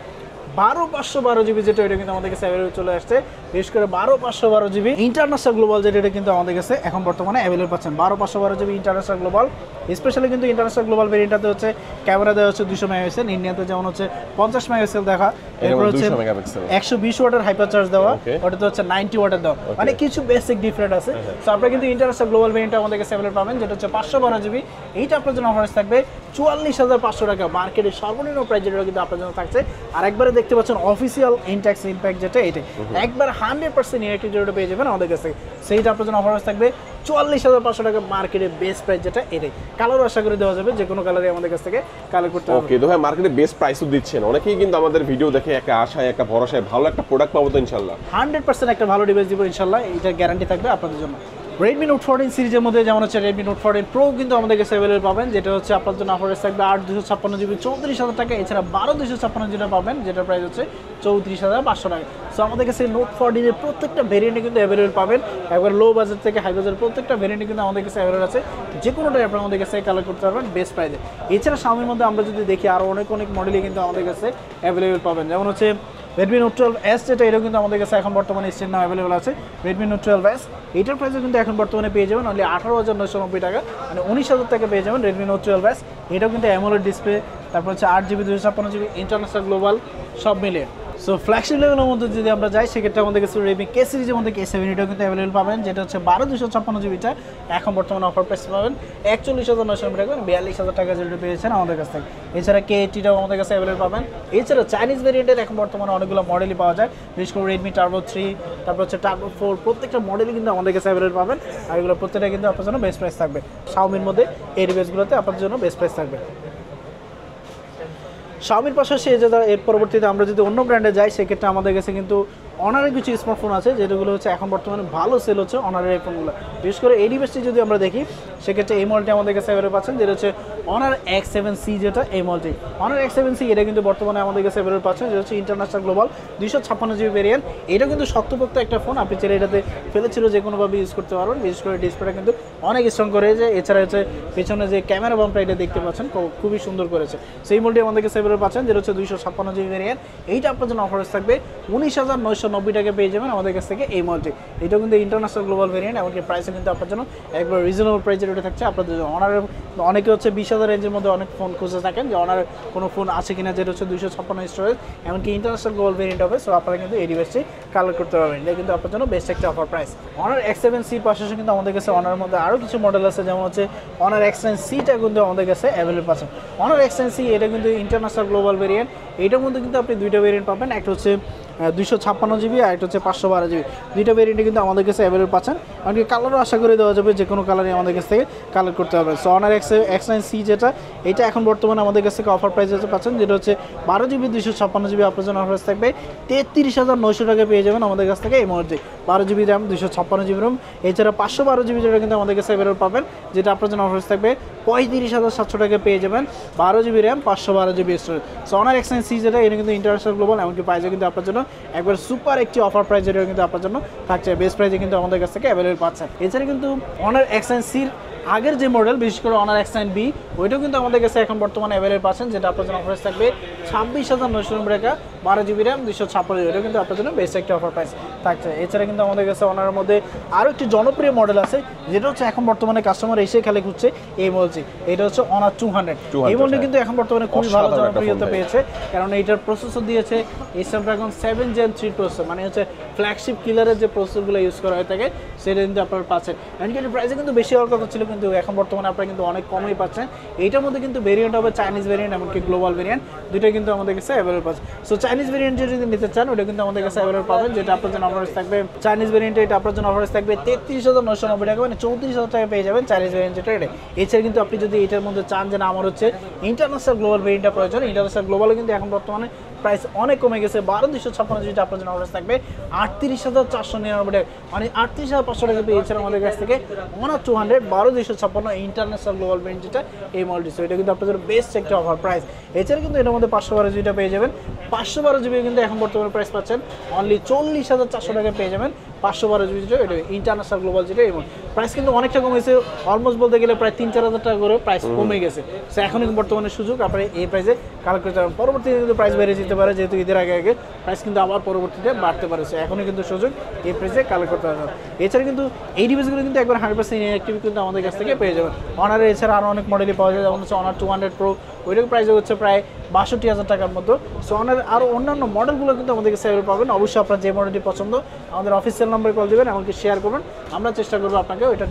12/512GB যেটা এটা কিন্তু আমাদের কাছে অ্যাভেলেবল চলে আসছে, বিশেষ করে 12/512GB ইন্টারন্যাশনাল গ্লোবাল যেটা এটা কিন্তু আমাদের কাছে এখন বর্তমানে অ্যাভেলেবল পাচ্ছেন। 12/512GB ইন্টারন্যাশনাল গ্লোবাল, স্পেশালি কিন্তু ইন্টারন্যাশনাল গ্লোবাল ভেরিয়েন্টটাতে হচ্ছে ক্যামেরা দেওয়া হচ্ছে 200 মেগাপিক্সেল, ইন্ডিয়াতে যেমন হচ্ছে 50 মেগাপিক্সেল দেখা, এরপর হচ্ছে 120 ওয়াটের হাইপার চার্জ দেওয়া, ওটাতে হচ্ছে 90 ওয়াটের দেওয়া, মানে কিছু বেসিক ডিফারেন্ট আছে। সো আপনারা কিন্তু ইন্টারন্যাশনাল গ্লোবাল ভেরিয়েন্টটা আমাদের কাছে অ্যাভেলেবল পাবেন, যেটা হচ্ছে 512GB। এইটা আপনার জন্য অফার থাকবে 44,500 টাকা, মার্কেটের সর্বনিম্ন প্রাইস যেটা কিন্তু আপনার জন্য থাকছে। আর একবারে দেখতে পাচ্ছেন অফিসিয়াল ইনটেক্স ইম্প্যাক্ট যেটা এটা একবার 100% ইনঅ্যাক্টিভ যেটা পেয়ে যাবেন আমাদের কাছে, সেইটা আপনার জন্য অফার থাকবে 44,500 টাকা, মার্কেটের বেস্ট প্রাইস যেটা এটাই। কালারও আশা করে দেওয়া যাবে, যে কোনো কালারে আমাদের কাছ থেকে কালেক্ট করতে হবে। ওকে, তো ভাই মার্কেটে বেস্ট প্রাইসও দিচ্ছেন, অনেকেই কিন্তু আমাদের ভিডিও দেখে একটা আশায় একটা ভরসায় ভালো একটা প্রোডাক্ট পাবো তো ইনশাআল্লাহ। 100% একটা ভালো ডিভাইস দিব ইনশাআল্লাহ, এটা গ্যারান্টি থাকবে আপনাদের জন্য। রেডমি নোট 14 সিরিজের মধ্যে যেমন হচ্ছে রেডমি নোট 14 প্রো কিন্তু আমাদের কাছে অ্যাভেলেবল পাবেন, যেটা হচ্ছে আপনার জন্য অফার থাকবে 8/256GB 34,000 টাকা। এছাড়া 12/256 যেটা পাবেন, যেটার প্রাইস হচ্ছে 34,500 টাকা। সো আমাদের কাছে নোট 14 এর প্রত্যেকটা ভেরিয়েন্টে কিন্তু অ্যাভেলেবল পাবেন, একবার লো বাজেট থেকে হাই বাজেট প্রত্যেকটা ভেরিয়েন্টে কিন্তু আমাদের কাছে অ্যাভেলেবল আছে, যে কোনোটাই আপনারা আমাদের কাছে কালেক্ট করতে পারবেন বেস্ট প্রাইসে। এছাড়া Xiaomiর মধ্যে আমরা যদি দেখি আরও অনেক মডেলই কিন্তু আমাদের কাছে অ্যাভেলেবল পাবেন, যেমন হচ্ছে রেডমি নোট 12S যেটা এটাও কিন্তু আমাদের কাছে এখন বর্তমানে স্টেট নাও অ্যাভেলেবল আছে। রেডমি নোট 12S এইটার প্রাইসও কিন্তু এখন বর্তমানে পেয়ে যাবেন অনলি 18,990 টাকা, মানে 19,000 টাকা পেয়ে যাবেন রেডমি নোট 12S। এটাও কিন্তু অ্যামোলেড ডিসপ্লে, তারপর হচ্ছে 8GB 256GB ইন্টারন্যাশনাল গ্লোবাল সব মিলিয়ে। সো ফ্ল্যাগশিপ লেভেলের মধ্যে যদি আমরা যাই সেক্ষেত্রে আমাদের কাছে রেডমি কে সিরিজের মধ্যে K7 এটাও কিন্তু অ্যাভেলেবল পাবেন, যেটা হচ্ছে 12/256GBটা এখন বর্তমানে অফার প্রাইস পাবেন 41,990 টাকা, 42,000 টাকা যেটা পেয়েছেন আমাদের কাছ থেকে। এছাড়া K80টাও আমাদের কাছে অ্যাভেলেবল পাবেন। এছাড়া চাইনিজ ভেরিয়েন্টের এখন বর্তমানে অনেকগুলো মডেলই পাওয়া যায়, বিশেষ করে রেডমি টার্বো 3, তারপর হচ্ছে টার্বো 4, প্রত্যেকটা মডেলই কিন্তু আমাদের কাছে অ্যাভেলেবল পাবেন। আর এগুলো প্রত্যেকটা কিন্তু আপনার জন্য বেস্ট প্রাইস থাকবে। Xiaomiর মধ্যে এই ডিভাইসগুলোতে আপনার জন্য বেস্ট প্রাইস থাকবে। Xiaomiর পাশাপাশি এর পরবর্তীতে আমরা যদি অন্য ব্র্যান্ডে যাই সেক্ষেত্রে আমাদের কাছে কিন্তু অনারের কিছু স্মার্টফোন আছে, যেগুলো হচ্ছে এখন বর্তমানে ভালো সেল হচ্ছে অনারের এই ফোনগুলো। বিশেষ করে এই ডিভাইসটি যদি আমরা দেখি সেক্ষেত্রে এই মডেলটি আমাদের কাছে অ্যাভেলেবল পাচ্ছেন, যেটা হচ্ছে Honor X7C, যেটা এই মডেলটি Honor X7C, এটা কিন্তু বর্তমানে আমাদের কাছে অ্যাভেলেবল পাচ্ছেন, যেটা হচ্ছে ইন্টারন্যাশনাল গ্লোবাল 256GB ভেরিয়েন্ট। এটা কিন্তু শক্তপোক্ত একটা ফোন, আপনি চাইলে এটাতে ফেলেছিল যে কোনোভাবে ইউজ করতে পারবেন। বিশেষ করে ডিসপ্লেটা কিন্তু অনেক স্ট্রং করেছে, এছাড়া হচ্ছে পেছনে যে ক্যামেরা বাম্পটা এটা দেখতে পাচ্ছেন খুবই সুন্দর করেছে। সেই মডেলটি আমাদের কাছে অ্যাভেলেবল পাচ্ছেন, যেটা হচ্ছে 256GB ভেরিয়েন্ট। এইটা আপনার জন্য অফার থাকবে 19,990 টাকা পেয়ে যাবেন আমাদের কাছ থেকে এই মডেলটি। এটাও কিন্তু ইন্টারন্যাশনাল গ্লোবাল ভেরিয়েন্ট, এমনকি প্রাইসও কিন্তু আপনার জন্য একবার রিজনেবল প্রাইসের এটা থাকছে আপনাদের জন্য। অনারের অনেকে হচ্ছে 20,000 রেঞ্জের মধ্যে অনেক ফোন খুঁজে থাকেন যে অনারের কোনো ফোন আছে কিনা, যেটা হচ্ছে 256 স্টোরেজ, এমনকি ইন্টারন্যাশনাল গ্লোবাল ভেরিয়েন্ট হবে। সো আপনারা কিন্তু এই ডিভাইসটি কালেক্ট করতে পারবেন, এটা কিন্তু আপনার জন্য বেস্ট একটা অফার প্রাইস। Honor X7C পাশাপাশি কিন্তু আমাদের কাছে অনারের মধ্যে আরও কিছু মডেল আছে, যেমন হচ্ছে Honor X9Cটা কিন্তু আমাদের কাছে অ্যাভেলেবল পাচ্ছেন। Honor X9C এটা কিন্তু ইন্টারন্যাশনাল গ্লোবাল ভেরিয়েন্ট। এইটার মধ্যে কিন্তু আপনি দুইটা ভেরিয়েন্ট পাবেন, একটা হচ্ছে 256GB আর একটা হচ্ছে 512GB। দুইটা ভেরিয়েন্টে কিন্তু আমাদের কাছে অ্যাভেলেবল পাচ্ছেন, এমনকি কালারও আশা করে দেওয়া যাবে, যে কোনো কালারই আমাদের কাছ থেকে কালার করতে হবে। সো Honor X9C যেটা, এটা এখন বর্তমানে আমাদের কাছ থেকে অফার প্রাইস পাচ্ছেন, যেটা হচ্ছে 12GB 256GB আপনার জন্য অফার থাকবে 33,900 টাকা পেয়ে যাবেন আমাদের কাছ থেকে এই মুহূর্তে। 12GB র্যাম, 256GB রোম, এছাড়া 512GB যেটা কিন্তু আমাদের কাছে অ্যাভেলেবল পাবেন, যেটা আপনার জন্য অফার থাকবে 35,700 টাকা পেয়ে যাবেন। 12GB RAM, 512GB storage. So Honor X9C যেটা, এটা কিন্তু ইন্টারন্যাশনাল গ্লোবাল, এমনকি প্রাইসে কিন্তু আপনার জন্য একবার সুপার একটি অফার প্রাইস, যেটা কিন্তু আপনার জন্য থাকছে বেস্ট প্রাইসে কিন্তু আমাদের কাছ থেকে অ্যাভেলেবল পাচ্ছেন। এছাড়া কিন্তু Honor X9Cর আগের যে মডেল, বিশেষ করে Honor X9B, ওইটাও কিন্তু আমাদের কাছে এখন বর্তমানে অ্যাভেলেবল পাচ্ছেন, যেটা আপনার জন্য অফার থাকবে 26,990 টাকা। 12GB র্যাম, 256GB, এটা কিন্তু আপনার জন্য বেস্ট একটা অফার প্রাইস থাকছে। এছাড়া কিন্তু আমাদের কাছে Honorর মধ্যে আরও একটি জনপ্রিয় মডেল আছে, যেটা হচ্ছে এখন বর্তমানে কাস্টমার এসে খালি খুঁজছে এই মডেলটি। এটা হচ্ছে Honor 200। এই মডেলটি কিন্তু এখন বর্তমানে খুবই ভালো জনপ্রিয়তা পেয়েছে, কারণ এইটার প্রসেসর দিয়েছে Snapdragon 7 Gen 3 প্রসেসর, মানে হচ্ছে ফ্ল্যাগশিপ কিলারের যে প্রসেসরগুলো ইউজ করা হয়ে থাকে সেটা কিন্তু আপনারা পাচ্ছেন। এমনকি এর প্রাইসে কিন্তু বেশি হওয়ার কথা ছিল, কিন্তু এখন বর্তমানে আপনারা কিন্তু অনেক কমই পাচ্ছেন। এইটার মধ্যে কিন্তু ভেরিয়েন্ট হবে চাইনিজ ভেরিয়েন্ট, এমনকি গ্লোবাল ভেরিয়েন্ট, দুটোই কিন্তু আমাদের কাছে অ্যাভেলেবল পাচ্ছেন। সো চাইনিজ ভেরিয়েন্ট যদি নিতে চান, ওটা কিন্তু আমাদের কাছে অ্যাভেলেবল পাবেন, যেটা আপনার জন্য অফার থাকবে চাইনিজ ভেরিয়েন্টে, এটা আপনার জন্য অফার থাকবে 33,990 টাকা, মানে 34,000 টাকা পেয়ে যাবেন চাইনিজ ভেরিয়েন্ট যেটা। এটা এছাড়া কিন্তু আপনি যদি এটার মধ্যে চান যে না আমার হচ্ছে ইন্টারন্যাশনাল গ্লোবাল ভেরিয়েন্টটা প্রয়োজন, ইন্টারন্যাশনাল গ্লোবালও কিন্তু এখন বর্তমানে প্রাইস অনেক কমে গেছে। 12,256 যেটা আপনার জন্য অফার থাকবে 38,499 টাকা, মানে 38,500 টাকা পেয়ে। এছাড়া আমাদের কাছ থেকে Honor 200 12,256 ইন্টারন্যাশনাল গ্লোবাল ভেরিয়েন্ট যেটা এই মডেলটি, সো এটা কিন্তু আপনার জন্য বেস্ট একটা অফার প্রাইস। এছাড়া কিন্তু এটার মধ্যে 512GB পেয়ে যাবেন। 512GB কিন্তু এখন বর্তমানে প্রাইস পাচ্ছেন অনলি 40,400 টাকা পেয়ে যাবেন। 512GB যেটা, এটা ইন্টারন্যাশনাল গ্লোবাল যেটা, এবং প্রাইস কিন্তু অনেকটা কমেছে, অলমোস্ট বলতে গেলে প্রায় 3-4 হাজার টাকা করে প্রাইস কমে গেছে। সো এখন কিন্তু বর্তমানে সুযোগ আপনারা এই প্রাইসে কালেক্ট করতে পারেন। পরবর্তীতে কিন্তু প্রাইস বেড়ে যেতে পারে, যেহেতু ঈদের আগে আগে প্রাইস কিন্তু আবার পরবর্তীতে বাড়তে পারে। সো এখনই কিন্তু সুযোগ এই প্রাইসে কালেক্ট করতে পারবেন। এছাড়া কিন্তু এই ডিভাইসগুলো কিন্তু একবার 100% ইনঅ্যাক্টিভ কিন্তু আমাদের কাছ থেকে পেয়ে যাবেন। Honorর এছাড়া আরও অনেক মডেলই পাওয়া যায়, যেমন হচ্ছে Honor 200 Pro, ওইটার প্রাইস হচ্ছে প্রায় 62,000 টাকার মতো। সো Honor আরও অন্যান্য মডেলগুলো কিন্তু আমাদের কাছে পাবেন। অবশ্যই আপনার যে মডেলটি পছন্দ আমাদের অফিসিয়াল নম্বরে কল দেবেন, এমনকি শেয়ার করবেন, আমরা চেষ্টা করবো আপনাকে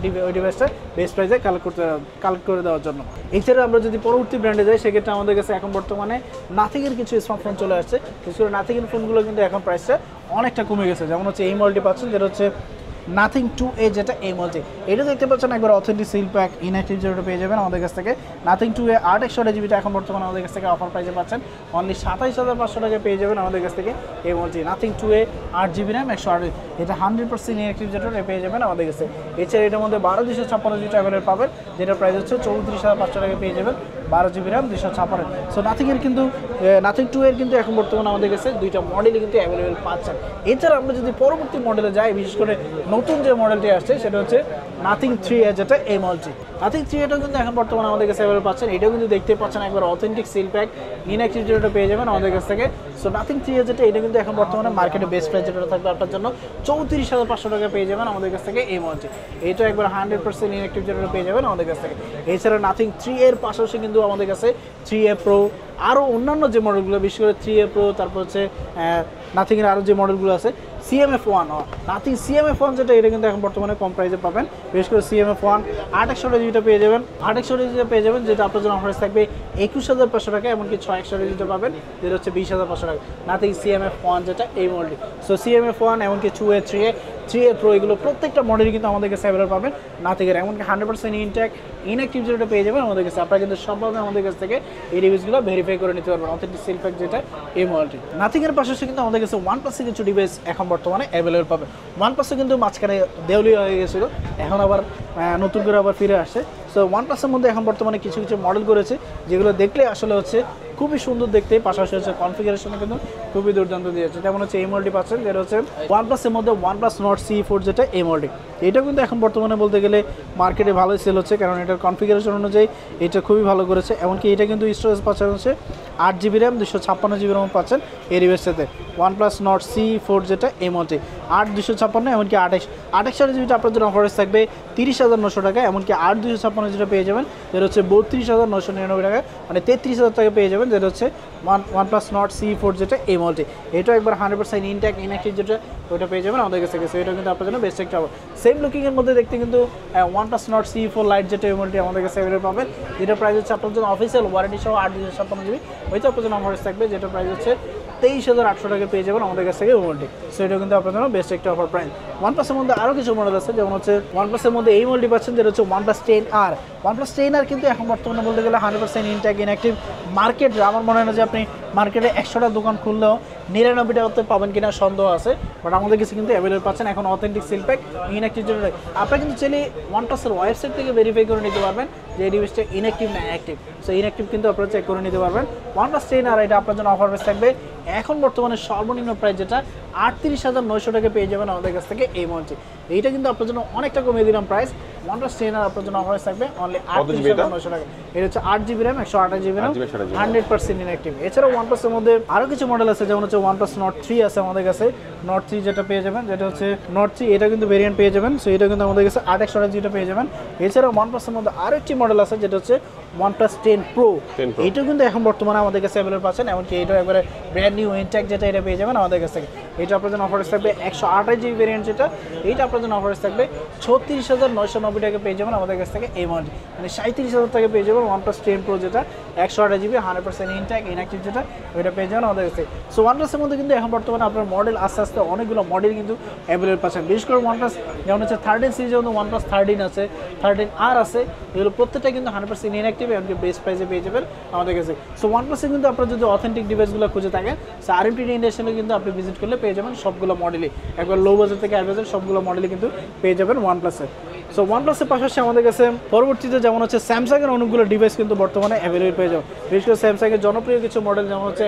ওই ডিভাইসটা বেস্ট প্রাইসে কালেক্ট করে দেওয়ার জন্য। এছাড়া আমরা যদি পরবর্তী ব্র্যান্ডে যাই, সেক্ষেত্রে আমাদের কাছে এখন বর্তমানে নাথিংয়ের কিছু স্মার্টফোন চলে আসছে। বিশেষ করে নাথিংয়ের ফোনগুলো কিন্তু এখন প্রাইসটা অনেকটা কমে গেছে, যেমন হচ্ছে এই মডেলটি পাচ্ছেন, যেটা হচ্ছে Nothing 2A, যেটা এই মডেলটি। এটা দেখতে পাচ্ছেন একবার অথেন্টিক সিল প্যাক ইনঅ্যাক্টিভ যেটা পেয়ে যাবেন আমাদের কাছ থেকে। Nothing 2A 8/128GB এখন বর্তমানে আমাদের কাছ থেকে অফার প্রাইসে পাচ্ছেন অনলি 27,500 টাকা পেয়ে যাবেন আমাদের কাছ থেকে এই মডেলটি। Nothing 2A 8GB র্যাম 128, এটা 100% ইনঅ্যাক্টিভ যেটা পেয়ে যাবেন আমাদের কাছে। এছাড়া এটার মধ্যে 12,256GB অ্যাভেলেবল পাবেন, যেটা প্রাইস হচ্ছে 34,500 টাকা পেয়ে যাবেন। 12GB RAM 256। সো নাথিংয়ের কিন্তু Nothing 2 এর কিন্তু এখন বর্তমানে আমাদের কাছে দুইটা মডেলই কিন্তু অ্যাভেলেবল পাচ্ছেন। এছাড়া আমরা যদি পরবর্তী মডেলে যাই, বিশেষ করে নতুন যে মডেলটি আসছে সেটা হচ্ছে Nothing 3A, যেটা এই মডেলটি। Nothing 3A কিন্তু এখন বর্তমানে আমাদের কাছে অ্যাভেলেবল পাচ্ছেন। এটাও কিন্তু দেখতে পাচ্ছেন একবার অথেন্টিক সিল প্যাক ইনঅ্যাক্টিভ যেটা পেয়ে যাবেন আমাদের কাছ থেকে। সো Nothing 3A যেটা, এটা কিন্তু এখন বর্তমানে মার্কেটে বেস্ট প্রাইস যেটা থাকবে আপনার জন্য 34,500 টাকা পেয়ে যাবেন আমাদের কাছ থেকে এই মডেলটি। এটা একবার 100% ইনঅ্যাক্টিভ যেটা পেয়ে যাবেন আমাদের কাছ থেকে। এছাড়া Nothing 3A এর পাশাপাশি কিন্তু আমাদের কাছে 3A Pro, আরও অন্যান্য যে মডেলগুলো, বিশেষ করে 3A Pro, তারপর হচ্ছে নাথিংয়ের আরও যে মডেলগুলো আছে, CMF1, Nothing CMF1 যেটা, এটা কিন্তু এখন বর্তমানে কম প্রাইসে পাবেন। বিশেষ করে CMF1 8/128GB পেয়ে যাবেন, 8/128GB পেয়ে যাবেন, যেটা আপনার জন্য অফার থাকবে 21,500 টাকা, এমনকি 6/128GB পাবেন, যেটা হচ্ছে 20,500 টাকা। Nothing CMF1 যেটা এই মডেলটি। সো CMF1 এমনকি 2A 3A Pro, এগুলো প্রত্যেকটা মডেলই কিন্তু আমাদের কাছে অ্যাভেলেবল পাবেন নাথিংয়ের, এমনকি 100% ইনঅ্যাক্টিভ যেটা পেয়ে যাবেন আমাদের কাছে। আপনারা কিন্তু সবভাবে আমাদের কাছ থেকে এই রিভিউসগুলো ভেরিফাই করে নিতে পারবেন, অথেন্টিক সিল প্যাক যেটা এই মডেলটি। নাথিংয়ের পাশাপাশি কিন্তু আমাদের কাছে OnePlus-এর কিছু ডিভাইস এখন বর্তমানে অ্যাভেলেবল পাবেন। OnePlus কিন্তু মাঝখানে দেউলিয়া হয়ে গেছিলো, এখন আবার নতুন করে আবার ফিরে আসছে। সো OnePlus-এর মধ্যে এখন বর্তমানে কিছু কিছু মডেল করেছে যেগুলো দেখলে আসলে হচ্ছে খুবই সুন্দর দেখতে, পাশাপাশি হচ্ছে কনফিগারেশনে কিন্তু খুবই দুর্দান্ত দিয়েছে। যেমন হচ্ছে এই মডেলটি পাচ্ছেন যেটা হচ্ছে OnePlus-এর মধ্যে OnePlus Nord CE4 যেটা এই মডেল, এটা কিন্তু এখন বর্তমানে বলতে গেলে মার্কেটে ভালোই সেল হচ্ছে, কারণ এটার কনফিগারেশন অনুযায়ী এটা খুবই ভালো করেছে। এমনকি এটা কিন্তু স্টোরেজ পাচ্ছেন হচ্ছে 8GB RAM 256GB RAM পাচ্ছেন এই ডিভাইসটাতে। OnePlus Nord CE4 যেটা এই মডেল 8/256, এমনকি 28GB আপনার জন্য অফার থাকবে 30,900 টাকা, এমনকি 8/256 যেটা পেয়ে যাবেন যেটা হচ্ছে 32,999 টাকা, মানে 33,000 টাকা পেয়ে যাবেন, যেটা হচ্ছে OnePlus Nord CE4 যেটা এই মডেল। এটা একবার 100% ইনট্যাক্ট ইনঅ্যাক্টিভ যেটা ওইটা পেয়ে যাবেন আমাদের কাছে। এটা কিন্তু আপনার জন্য বেস্ট একটা হবে। সেম লুকিংয়ের মধ্যে দেখতে কিন্তু OnePlus Nord CE4 Lite যেটা এই মডেলটি আমাদের কাছে অ্যাভেলেবল পাবেন, যেটা প্রাইস হচ্ছে আপনার জন্য অফিসিয়াল ওয়ারেন্টি সহ 8/256GB, ওইটা আপনার জন্য অফার থাকবে, যেটা প্রাইস হচ্ছে 23,800 টাকা পেয়ে যাবেন আমাদের কাছ থেকে ওয়ারেন্টি। সো এটা কিন্তু আপনার জন্য বেস্ট একটা অফার প্রাইস। OnePlus-এর মধ্যে আরও কিছু মডেল আছে, যেমন হচ্ছে OnePlus-এর মধ্যে এই মডেলটি পাচ্ছেন যেটা হচ্ছে OnePlus 10R। OnePlus 10R কিন্তু এখন বর্তমানে বলতে গেলে 100% ইনট্যাক্ট ইনঅ্যাক্টিভ। মার্কেট আমার মনে হয় না যে আপনি মার্কেটে 100টা দোকান খুললেও 99টাতে পাবেন কিনা সন্দেহ আছে, বাট আমাদের কাছে কিন্তু অ্যাভেলেবল পাচ্ছেন এখন অথেন্টিক সিল প্যাক ইনঅ্যাক্টিভ জন্য। আপনারা কিন্তু চাইলে OnePlus-এর ওয়েবসাইট থেকে ভেরিফাই করে নিতে পারবেন যে এই ডিভাইসটা ইনঅ্যাক্টিভ না অ্যাক্টিভ। সো ইনঅ্যাক্টিভ কিন্তু আপনারা চেক করে নিতে পারবেন। OnePlus 10R এটা আপনার জন্য অফার প্রাইস থাকবে এখন বর্তমানে সর্বনিম্ন প্রাইস যেটা 38,900 টাকা পেয়ে যাবেন আমাদের কাছ থেকে এই মডেলটি। এইটা কিন্তু আপনার জন্য অনেকটা কমিয়ে দিলাম প্রাইস। OnePlus 10R আপনার জন্য অফার থাকবে অনলি 38,900 টাকা। এটা হচ্ছে 8GB RAM 128GB RAM 100% inactive. এছাড়াও OnePlus-এর মধ্যে আরও কিছু মডেল আছে, যেমন হচ্ছে OnePlus Nord 3 আছে আমাদের কাছে। Nord 3 যেটা পেয়ে যাবেন যেটা হচ্ছে Nord 3, এটা কিন্তু ভেরিয়েন্ট পেয়ে যাবেন। সো এটা কিন্তু আমাদের কাছে 8/128GB পেয়ে যাবেন। এছাড়াও OnePlus-এর মধ্যে আরও একটি মডেল আছে যেটা হচ্ছে OnePlus 10 Pro। এইটাও কিন্তু এখন বর্তমানে আমাদের কাছে অ্যাভেলেবল পাচ্ছেন, এমনকি এটাও একবারে ব্র্যান্ড নিউ ইনট্যাক্ট যেটা এটা পেয়ে যাবেন আমাদের কাছ থেকে। এটা আপনার জন্য অফার থাকবে 128GB ভেরিয়েন্ট যেটা, এইটা আপনার জন্য অফার থাকবে 36,990 টাকা পেয়ে যাবেন আমাদের কাছ থেকে এই মডেল, মানে 37,000 টাকা পেয়ে যাবেন OnePlus 10 Pro যেটা 128GB 100% ইনট্যাক্ট ইনঅ্যাক্টিভ যেটা ওইটা পেয়ে যাবেন আমাদের কাছ থেকে। সো OnePlus-এর মধ্যে কিন্তু এখন বর্তমানে আপনার মডেল আস্তে আস্তে অনেকগুলো মডেল কিন্তু অ্যাভেলেবল পাচ্ছেন। বিশেষ করে OnePlus যেমন হচ্ছে 13 সিরিজের মধ্যে OnePlus 13 আছে, 13R আছে, এগুলো প্রত্যেকটা কিন্তু 100% ইনঅ্যাক্টিভ, এমনকি বেস্ট প্রাইসে পেয়ে যাবেন আমাদের কাছে। সো OnePlus-এ কিন্তু আপনারা যদি অথেন্টিক ডিভাইসগুলো খুঁজে থাকেন, সো RMT ইন্ডাস্ট্রিয়ালে কিন্তু আপনি ভিজিট করলে পেয়ে যাবেন সবগুলো মডেলই, একবার লো বাজেট থেকে হাই বাজেট সবগুলো মডেলই কিন্তু পেয়ে যাবেন OnePlus-এ। সো OnePlus-এর পাশাপাশি আমাদের কাছে পরবর্তীতে যেমন হচ্ছে স্যামসাংয়ের অনেকগুলো ডিভাইস কিন্তু বর্তমানে অ্যাভেলেবল পেয়ে যাবেন। বিশেষ করে স্যামসাংয়ের জনপ্রিয় কিছু মডেল যেমন হচ্ছে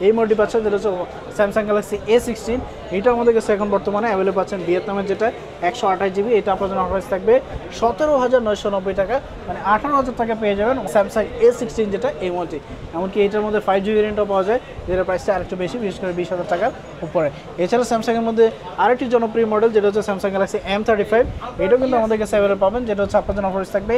এই মডেলটি পাচ্ছেন যেটা হচ্ছে স্যামসাং গ্যালাক্সি A16, এটা আমাদের কাছে এখন বর্তমানে অ্যাভেলেবল পাচ্ছেন ভিয়েতনামের যেটা 128GB। এটা আপনার জন্য অফার থাকবে 17,990 টাকা, মানে 18,000 টাকা পেয়ে যাবেন স্যামসাং A16 যেটা এই মডেলটি। এমনকি এটার মধ্যে 5G ভেরিয়েন্টও পাওয়া যায়, যেটা প্রাইসটা আরেকটু বেশি, বিশেষ করে 20,000 টাকার উপরে। এছাড়া স্যামসাংয়ের মধ্যে আরেকটি জনপ্রিয় মডেল যেটা হচ্ছে স্যামসাং গ্যালাক্সি M35, এটাও কিন্তু আমাদের কাছে অ্যাভেলেবল পাবেন, যেটা হচ্ছে আপনার জন্য অফার থাকবে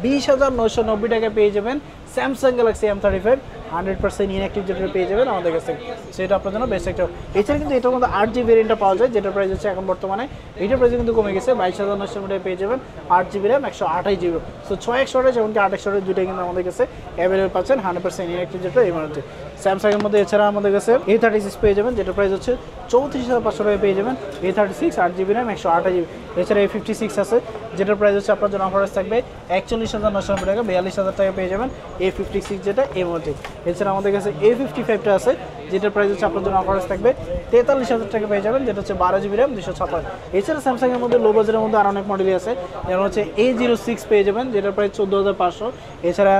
20,990 টাকা পেয়ে যাবেন স্যামসাং গ্যালাক্সি M35 100% ইনঅ্যাক্টিভ যেটা পেয়ে যাবেন আমাদের কাছে। সেটা আপনার জন্য বেস্ট একটা। এছাড়া কিন্তু এটার মধ্যে 8GB ভেরিয়েন্টটা পাওয়া যায়, যেটা প্রাইস হচ্ছে এখন বর্তমানে এইটার প্রাইস কিন্তু কমে গেছে, 22,900 টাকা পেয়ে যাবেন 8GB RAM 128GB। সো 6/128 এমনকি 8/128 দুইটাই কিন্তু আমাদের কাছে অ্যাভেলেবল পাচ্ছেন 100% ইনঅ্যাক্টিভ যেটা এই মডেলটি। স্যামসাংয়ের মধ্যে এছাড়া আমাদের কাছে A36 পেয়ে যাবেন, যেটা প্রাইস হচ্ছে 34,500 টাকা পেয়ে যাবেন। A36 8GB RAM 128GB। এছাড়া A56 আছে, যেটার প্রাইস হচ্ছে আপনার জন্য অফার থাকবে 41,990 টাকা, 42,000 টাকা পেয়ে যাবেন A56 যেটা এই মডেল। এছাড়া আমাদের কাছে A55টা আছে, যেটার প্রাইস হচ্ছে আপনার জন্য অফার থাকবে 43,000 টাকা পেয়ে যাবেন, যেটা হচ্ছে 12GB RAM 256। এছাড়া স্যামসাংয়ের মধ্যে লো বাজেটের মধ্যে আরও অনেক মডেলই আছে, যেমন হচ্ছে A06 পেয়ে যাবেন, যেটার প্রাইস 14,500। এছাড়া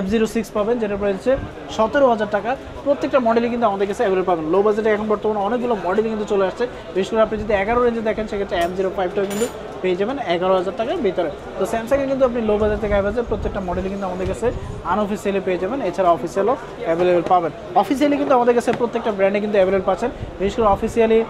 F06 পাবেন, যেটার প্রাইস হচ্ছে 17,000 টাকা। প্রত্যেকটা মডেলই কিন্তু আমাদের কাছে অ্যাভেলেবল পাবেন। লো বাজেটে এখন বর্তমানে অনেকগুলো মডেলই কিন্তু চলে আসছে, বিশেষ করে আপনি যদি 11 রেঞ্জে দেখেন সেক্ষেত্রে M05টাও কিন্তু পেয়ে যাবেন 11,000 টাকার ভিতরে। তো স্যামসাংয়ে কিন্তু আপনি লো বাজেট থেকে হাই বাজেট প্রত্যেকটা মডেলই কিন্তু আমাদের কাছে আনঅফিসিয়ালি পেয়ে যাবেন, এছাড়া অফিসিয়ালও অ্যাভেলেবল পাবেন। অফিসিয়ালি কিন্তু আমাদের কাছে প্রত্যেকটা ব্র্যান্ডে কিন্তু অ্যাভেলেবল পাচ্ছেন, বিশেষ করে অফিসিয়ালি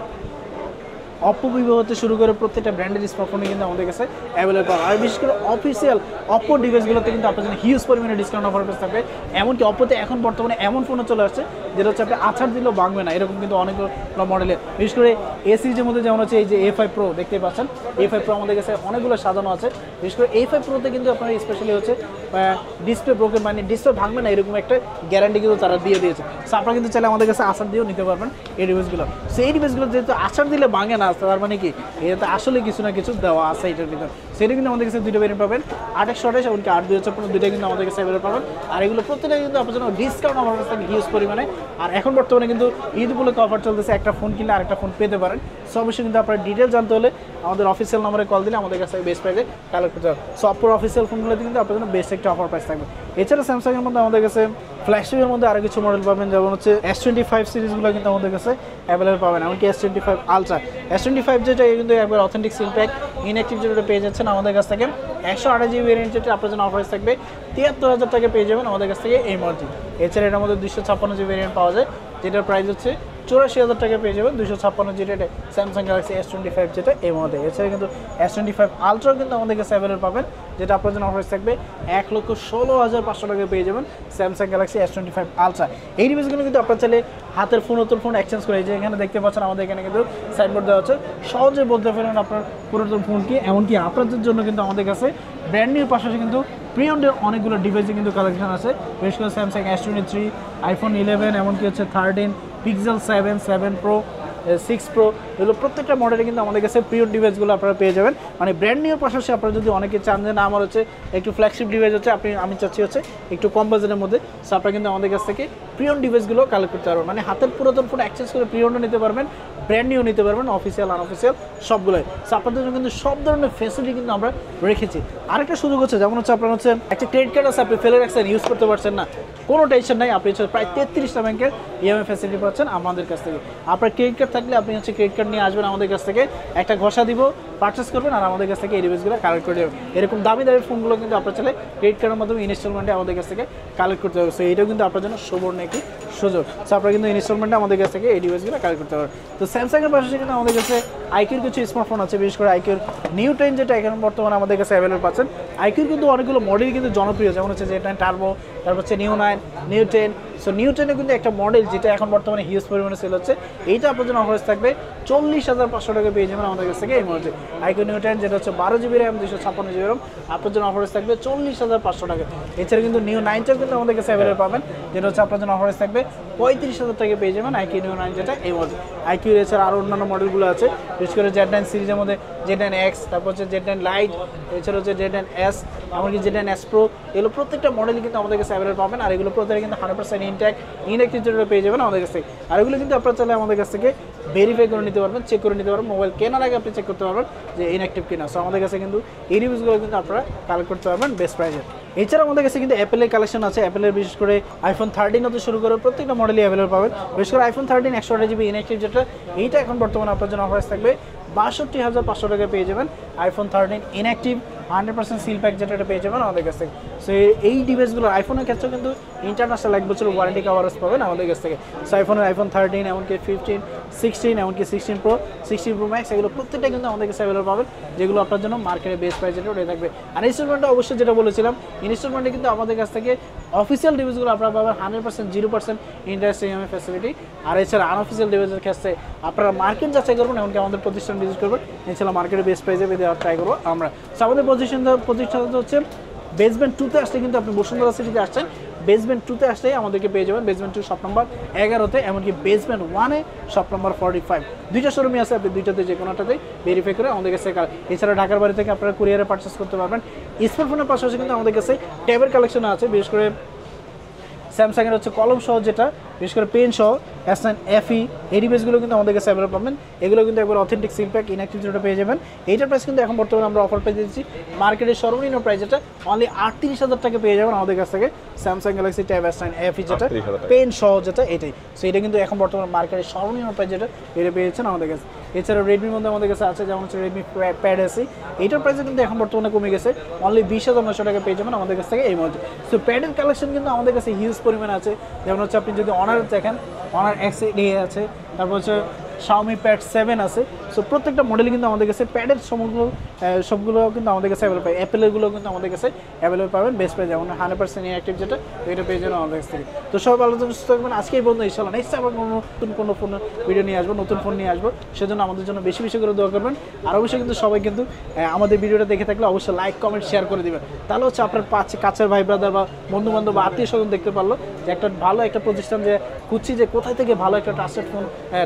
অপ্পো ভিভো হতে শুরু করে প্রত্যেকটা ব্র্যান্ডের স্মার্টফোনে কিন্তু আমাদের কাছে অ্যাভেলেবল পাবেন। আর বিশেষ করে অফিসিয়াল অপ্পো ডিভাইসগুলোতে কিন্তু আপনার জন্য হিউজ পরিমাণে ডিসকাউন্ট অফার পেয়ে থাকবে। এমনকি অপ্পোতে এখন বর্তমানে এমন ফোনও চলে আসছে যেটা হচ্ছে আপনি আছাড় দিলেও ভাঙবে না, এরকম কিন্তু অনেকগুলো মডেলের। বিশেষ করে এ সিরিজের মধ্যে যেমন হচ্ছে এই যে A5 Pro দেখতে পাচ্ছেন, A5 Pro আমাদের কাছে অনেকগুলো সাজানো আছে। বিশেষ করে A5 Proতে কিন্তু আপনার স্পেশালি হচ্ছে ডিসপ্লে ব্রোকেন মানে ডিসপ্লে ভাঙবে না এরকম একটা গ্যারান্টি কিন্তু তারা দিয়ে দিয়েছে। সো আপনারা কিন্তু চাইলে আমাদের কাছে আসার দিয়েও নিতে পারবেন এই ডিভাইসগুলো। সো এই ডিভাইসগুলো যেহেতু আসার দিলে ভাঙে না, তার মানে কি এটাতে আসলে কিছু না কিছু দেওয়া আছে এটার ভিতর। সেটা কিন্তু আমাদের কাছে দুটো ভেরিয়েন্ট পাবেন, 828 এমনকি 8/256 দুইটা কিন্তু আমাদের কাছে অ্যাভেলেবল পাবেন। আর এগুলো প্রত্যেকটা কিন্তু আপনার জন্য ডিসকাউন্ট অফার থাকে হিউজ পরিমাণে। আর এখন বর্তমানে কিন্তু ঈদ উপলক্ষে অফার চলতেছে, একটা ফোন কিনলে আরেকটা ফোন পেতে পারেন। সো অবশ্যই কিন্তু আপনার ডিটেল জানতে হলে আমাদের অফিসিয়াল নম্বরে কল দিলে আমাদের কাছে বেস্ট প্রাইসে কালেক্ট করতে হবে। সো অপর অফিসিয়াল ফোনগুলোতে কিন্তু আপনার জন্য বেস্ট একটা অফার প্রাইস থাকবে। এছাড়া স্যামসাংয়ের মধ্যে আমাদের কাছে ফ্ল্যাগশিপের মধ্যে আরও কিছু মডেল পাবেন, যেমন হচ্ছে S25 সিরিজগুলো কিন্তু আমাদের কাছে অ্যাভেলেবল পাবেন, এমনকি S25 আলট্রা। S25 যেটা কিন্তু একবার অথেন্টিক সিল প্যাক ইনঅ্যাক্টিভ যেটা পেয়ে যাচ্ছেন আমাদের কাছ থেকে। 128 জিবি ভেরিয়েন্ট যেটা আপনার জন্য অফার থাকবে 73,000 টাকা পেয়ে যাবেন আমাদের কাছ থেকে এই মডেলটি। এছাড়া এটার মধ্যে 256 জিবি ভেরিয়েন্ট পাওয়া যায়, যেটার প্রাইস হচ্ছে 84,000 টাকা পেয়ে যাবেন 256 জিবি রেটে স্যামসাং গ্যালাক্সি S25 যেটা এই মডেল। এছাড়া কিন্তু S25 আলট্রাও কিন্তু আমাদের কাছে অ্যাভেলেবল পাবেন, যেটা আপনার জন্য অফার থাকবে 1,16,500 টাকা পেয়ে যাবেন স্যামসাং গ্যালাক্সি S25 আলট্রা। এই ডিভাইসগুলো কিন্তু আপনার চাইলে হাতের ফোন নতুন ফোন এক্সচেঞ্জ করে, যে এখানে দেখতে পাচ্ছেন আমাদের এখানে কিন্তু সাইনবোর্ড দেওয়া আছে, সহজে বলতে পারেন আপনার পুরাতন ফোনকে। এমনকি আপনাদের জন্য কিন্তু আমাদের কাছে ব্র্যান্ড নিউর পাশাপাশি কিন্তু প্রিয়ন্ডের অনেকগুলো ডিভাইসে কিন্তু কালেকশন আছে, বিশেষ করে স্যামসাং S23, iPhone 11, এমনকি হচ্ছে 13, Pixel 7, 7 Pro, 6 Pro, এগুলো প্রত্যেকটা মডেলে কিন্তু আমাদের কাছে প্রিয়ন ডিভাইসগুলো আপনারা পেয়ে যাবেন। মানে ব্র্যান্ড নিউর পাশাপাশি আপনারা যদি অনেকে চান যে না আমার হচ্ছে একটু ফ্ল্যাগশিপ ডিভাইস হচ্ছে, আমি চাচ্ছি হচ্ছে একটু কম বাজেটের মধ্যে, সো আপনারা কিন্তু আমাদের কাছ থেকে প্রিয়ন ডিভাইসগুলো কালেক্ট করতে পারবেন। মানে হাতের পুরাতন ফোন এক্সচেঞ্জ করে প্রিয়নও নিতে পারবেন, ব্র্যান্ড নিউ নিতে পারবেন, অফিসিয়াল আনঅফিসিয়াল সবগুলোই। সো আপনাদের জন্য কিন্তু সব ধরনের ফ্যাসিলিটি কিন্তু আমরা রেখেছি। আরেকটা সুযোগ হচ্ছে, যেমন হচ্ছে আপনার হচ্ছে একটা ক্রেডিট কার্ড আছে, আপনি ফেলে রাখছেন, ইউজ করতে পারছেন না, কোনো টেনশন নাই, আপনি হচ্ছে প্রায় 33টা ব্যাংকের ইএমআই ফ্যাসিলিটি পাচ্ছেন আমাদের কাছ থেকে। আপনার ক্রেডিট কার্ড থাকলে আপনি হচ্ছে ক্রেডিট কার্ড নিয়ে আসবেন আমাদের কাছ থেকে, একটা ঘষা দিব, পারচেস করবেন, আর আমাদের কাছ থেকে এই ডিভাইসগুলো কালেক্ট করে দেবেন। এরকম দামি দামি ফোনগুলো কিন্তু আপনার চাইলে ক্রেডিট কার্ডের মাধ্যমে ইনস্টলমেন্টে আমাদের কাছ থেকে কালেক্ট করতে হবে। সো এইটাও কিন্তু আপনার জন্য সুবর্ণ একটি সুযোগ। সো আপনারা কিন্তু ইনস্টলমেন্টে আমাদের কাছ থেকে এই ডিভাইসগুলো কালেক্ট করতে পারবেন। তো স্যামসাংয়ের পাশাপাশি কিন্তু আমাদের কাছে আইকিউর কিছু স্মার্টফোন আছে, বিশেষ করে আইকিউর নিউ 10 যেটা এখন বর্তমানে আমাদের কাছে অ্যাভেলেবল পাচ্ছেন। আইকিউর কিন্তু অনেকগুলো মডেল কিন্তু জনপ্রিয়, যেমন হচ্ছে Z9 টার্বো, তারপর হচ্ছে নিউ 9, নিউ 10। সো নিউ 10 কিন্তু একটা মডেল যেটা এখন বর্তমানে হিউজ পরিমাণে সেল হচ্ছে, এইটা আপনার জন্য অফার থাকবে 40,500 টাকা পেয়ে যাবেন আমাদের কাছ থেকে এই মডেল আইকিউ নিউ 10, যেটা হচ্ছে 12 জিবি র্যাম, 256 জিবি র্যাম, আপনার জন্য অফার থাকবে 40,500 টাকা। এছাড়া কিন্তু নিউ 9টাও কিন্তু আমাদের কাছে অ্যাভেলেবল পাবেন, যেটা হচ্ছে আপনার জন্য অফার থাকবে 35,000 টাকা পেয়ে যাবেন আইকিউ নিউ 9 যেটা এই মডেল। আইকিউ এছাড়া আরও অন্যান্য মডেলগুলো আছে, বিশেষ করে Z9 সিরিজের মধ্যে Z9X, তারপর হচ্ছে Z9 লাইট, এছাড়া হচ্ছে Z9S, এমনকি Z9S Pro, এগুলো প্রত্যেকটা মডেল কিন্তু আমাদের কাছে অ্যাভেলেবল পাবেন। আর এগুলো প্রত্যেকটা কিন্তু 100% ইনঅ্যাক্টিভ যেটা পেয়ে যাবেন আমাদের কাছ থেকে। আর এগুলো কিন্তু আপনারা চাইলে আমাদের কাছ থেকে ভেরিফাই করে নিতে পারবেন, চেক করে নিতে পারবেন, মোবাইল কেনার আগে আপনি চেক করতে পারবেন যে ইনঅ্যাক্টিভ কিনা। সো আমাদের কাছে কিন্তু এই রিভিউসগুলো কিন্তু আপনারা কালেক্ট করতে পারবেন বেস্ট প্রাইসে। এছাড়া আমাদের কাছে কিন্তু অ্যাপেলের কালেকশন আছে, অ্যাপেলের বিশেষ করে iPhone 13 হতে শুরু করে প্রত্যেকটা মডেলই অ্যাভেলেবল পাবেন। বিশেষ করে iPhone 13 128 জিবি ইনঅ্যাক্টিভ যেটা, এইটা এখন বর্তমানে আপনার জন্য অফার থাকবে 62,500 টাকা পেয়ে যাবেন iPhone 13 ইনঅ্যাক্টিভ 100% সিল প্যাক যেটা পেয়ে যাবেন আমাদের কাছ থেকে। সো এই ডিভাইসগুলো আইফোনের ক্ষেত্রে কিন্তু ইন্টারন্যাশনাল 1 বছর ওয়ারেন্টি কভারেজ পাবেন আমাদের কাছ থেকে। সো iPhone 13, এমনকি 15, 16, এমনকি 16 Pro, 16 Pro Max, এগুলো প্রত্যেকটা কিন্তু আমাদের কাছে অ্যাভেলেবল পাবেন, যেগুলো আপনার জন্য মার্কেটে বেস্ট প্রাইস যেটা ওটাই থাকবে। আর ইনস্টলমেন্টটা অবশ্যই যেটা বলেছিলাম, ইনস্টলমেন্টে কিন্তু আমাদের কাছ থেকে অফিসিয়াল ডিভাইসগুলো আপনারা পাবেন 100% 0% ইন্টারেস্ট ইএমআই ফ্যাসিলিটি। আর এছাড়া আনঅফিসিয়াল ডিভাইসের ক্ষেত্রে আপনারা মার্কেট যাচাই করবেন, এমনকি আমাদের প্রতিষ্ঠান ভিজিট করবেন, এছাড়া মার্কেটে বেস্ট প্রাইসে দেওয়ার ট্রাই করবো আমরা। সো আমাদের প্রতিষ্ঠান হচ্ছে বেসমেন্ট 2-তে আসলে কিন্তু আপনি বসুন্ধরা সিটিতে আসছেন, বেসমেন্ট 2-তে আসলেই আমাদেরকে পেয়ে যাবেন বেসমেন্ট 2 শপ নম্বর 11-তে, এমনকি বেসমেন্ট 1-এ শপ নম্বর 45। দুইটা শোরুমই আছে, আপনি দুইটাতে যে কোনোটাতেই ভেরিফাই করে আমাদের কাছে। এছাড়া ঢাকার বাড়ি থেকে আপনারা কুরিয়ারে পারচেস করতে পারবেন। স্মার্টফোনের পাশাপাশি কিন্তু আমাদের কাছে ট্যাবের কালেকশন আছে, বিশেষ করে স্যামসাংয়ের হচ্ছে কলম সহ যেটা, বিশেষ করে পেন সহ S9 FE, এই ডিভাইসগুলো কিন্তু আমাদের কাছে অ্যাভেলেবল পাবেন। এগুলো কিন্তু একবার অথেন্টিক সিল প্যাক ইনঅ্যাক্টিভ যেটা পেয়ে যাবেন। এইটার প্রাইস কিন্তু এখন বর্তমানে আমরা অফার পেয়ে দিচ্ছি, মার্কেটের সর্বনিম্ন প্রাইস যেটা অনলি 38,000 টাকা পেয়ে যাবেন আমাদের কাছ থেকে Samsung Galaxy tab S9 FE যেটা পেন সহ যেটা এটাই। সো এটা কিন্তু এখন বর্তমানে মার্কেটের সর্বনিম্ন প্রাইস যেটা এটা পেয়েছেন আমাদের কাছে। এছাড়া রেডমির মধ্যে আমাদের কাছে আছে, যেমন হচ্ছে রেডমি প্যাড SE, এইটার প্রাইস কিন্তু এখন বর্তমানে কমে গেছে, অনলি 20,900 টাকা পেয়ে যাবেন আমাদের কাছ থেকে এই মধ্যে। সো প্যাডের কালেকশন কিন্তু আমাদের কাছে হিউজ পরিমাণে আছে, যেমন হচ্ছে আপনি যদি অনার দেখেন, অনার X আছে, তারপর হচ্ছে Xiaomi Pad 7 আছে। সো প্রত্যেকটা মডেলই কিন্তু আমাদের কাছে প্যাডের সবগুলো কিন্তু আমাদের কাছে অ্যাভেলেবল পাবেন। অ্যাপেলের গুলো কিন্তু আমাদের কাছে অ্যাভেলেবল পাবেন বেস্ট প্রাইস, যেমন 100% ইনঅ্যাক্টিভ যেটা এটা পেয়ে যাবেন আমাদের কাছ থেকে। তো সবাই ভালো থাকবেন, সুস্থ থাকবেন। আজকে এই পর্যন্ত, ইনশাআল্লাহ নেক্সট আবার কোনো ফোন ভিডিও নিয়ে আসবো, নতুন ফোন নিয়ে আসবো। সেজন্য আমাদের জন্য বেশি বেশি করে দোয়া করবেন। আর অবশ্যই কিন্তু সবাই কিন্তু আমাদের ভিডিওটা দেখে থাকলে অবশ্যই লাইক কমেন্ট শেয়ার করে দিবেন। তাহলে হচ্ছে আপনার কাছের ভাই ব্রাদার বা বন্ধু বান্ধব বা আত্মীয় স্বজন দেখতে পারলো যে একটা ভালো একটা প্রতিষ্ঠান, যে খুঁজছি যে কোথায় থেকে ভালো একটা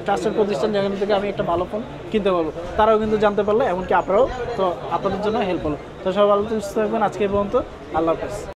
ট্রাস্টেড প্রতিষ্ঠান যেখান থেকে আমি একটা ভালো ফোন কিনতে পারবো, তারাও কিন্তু জানতে পারলো, এমনকি আপনারাও। তো আপনাদের জন্য হেল্প হলো। তো সবাই ভালো সুস্থ থাকবেন। আজকে এই পর্যন্ত, আল্লাহ হাফেজ।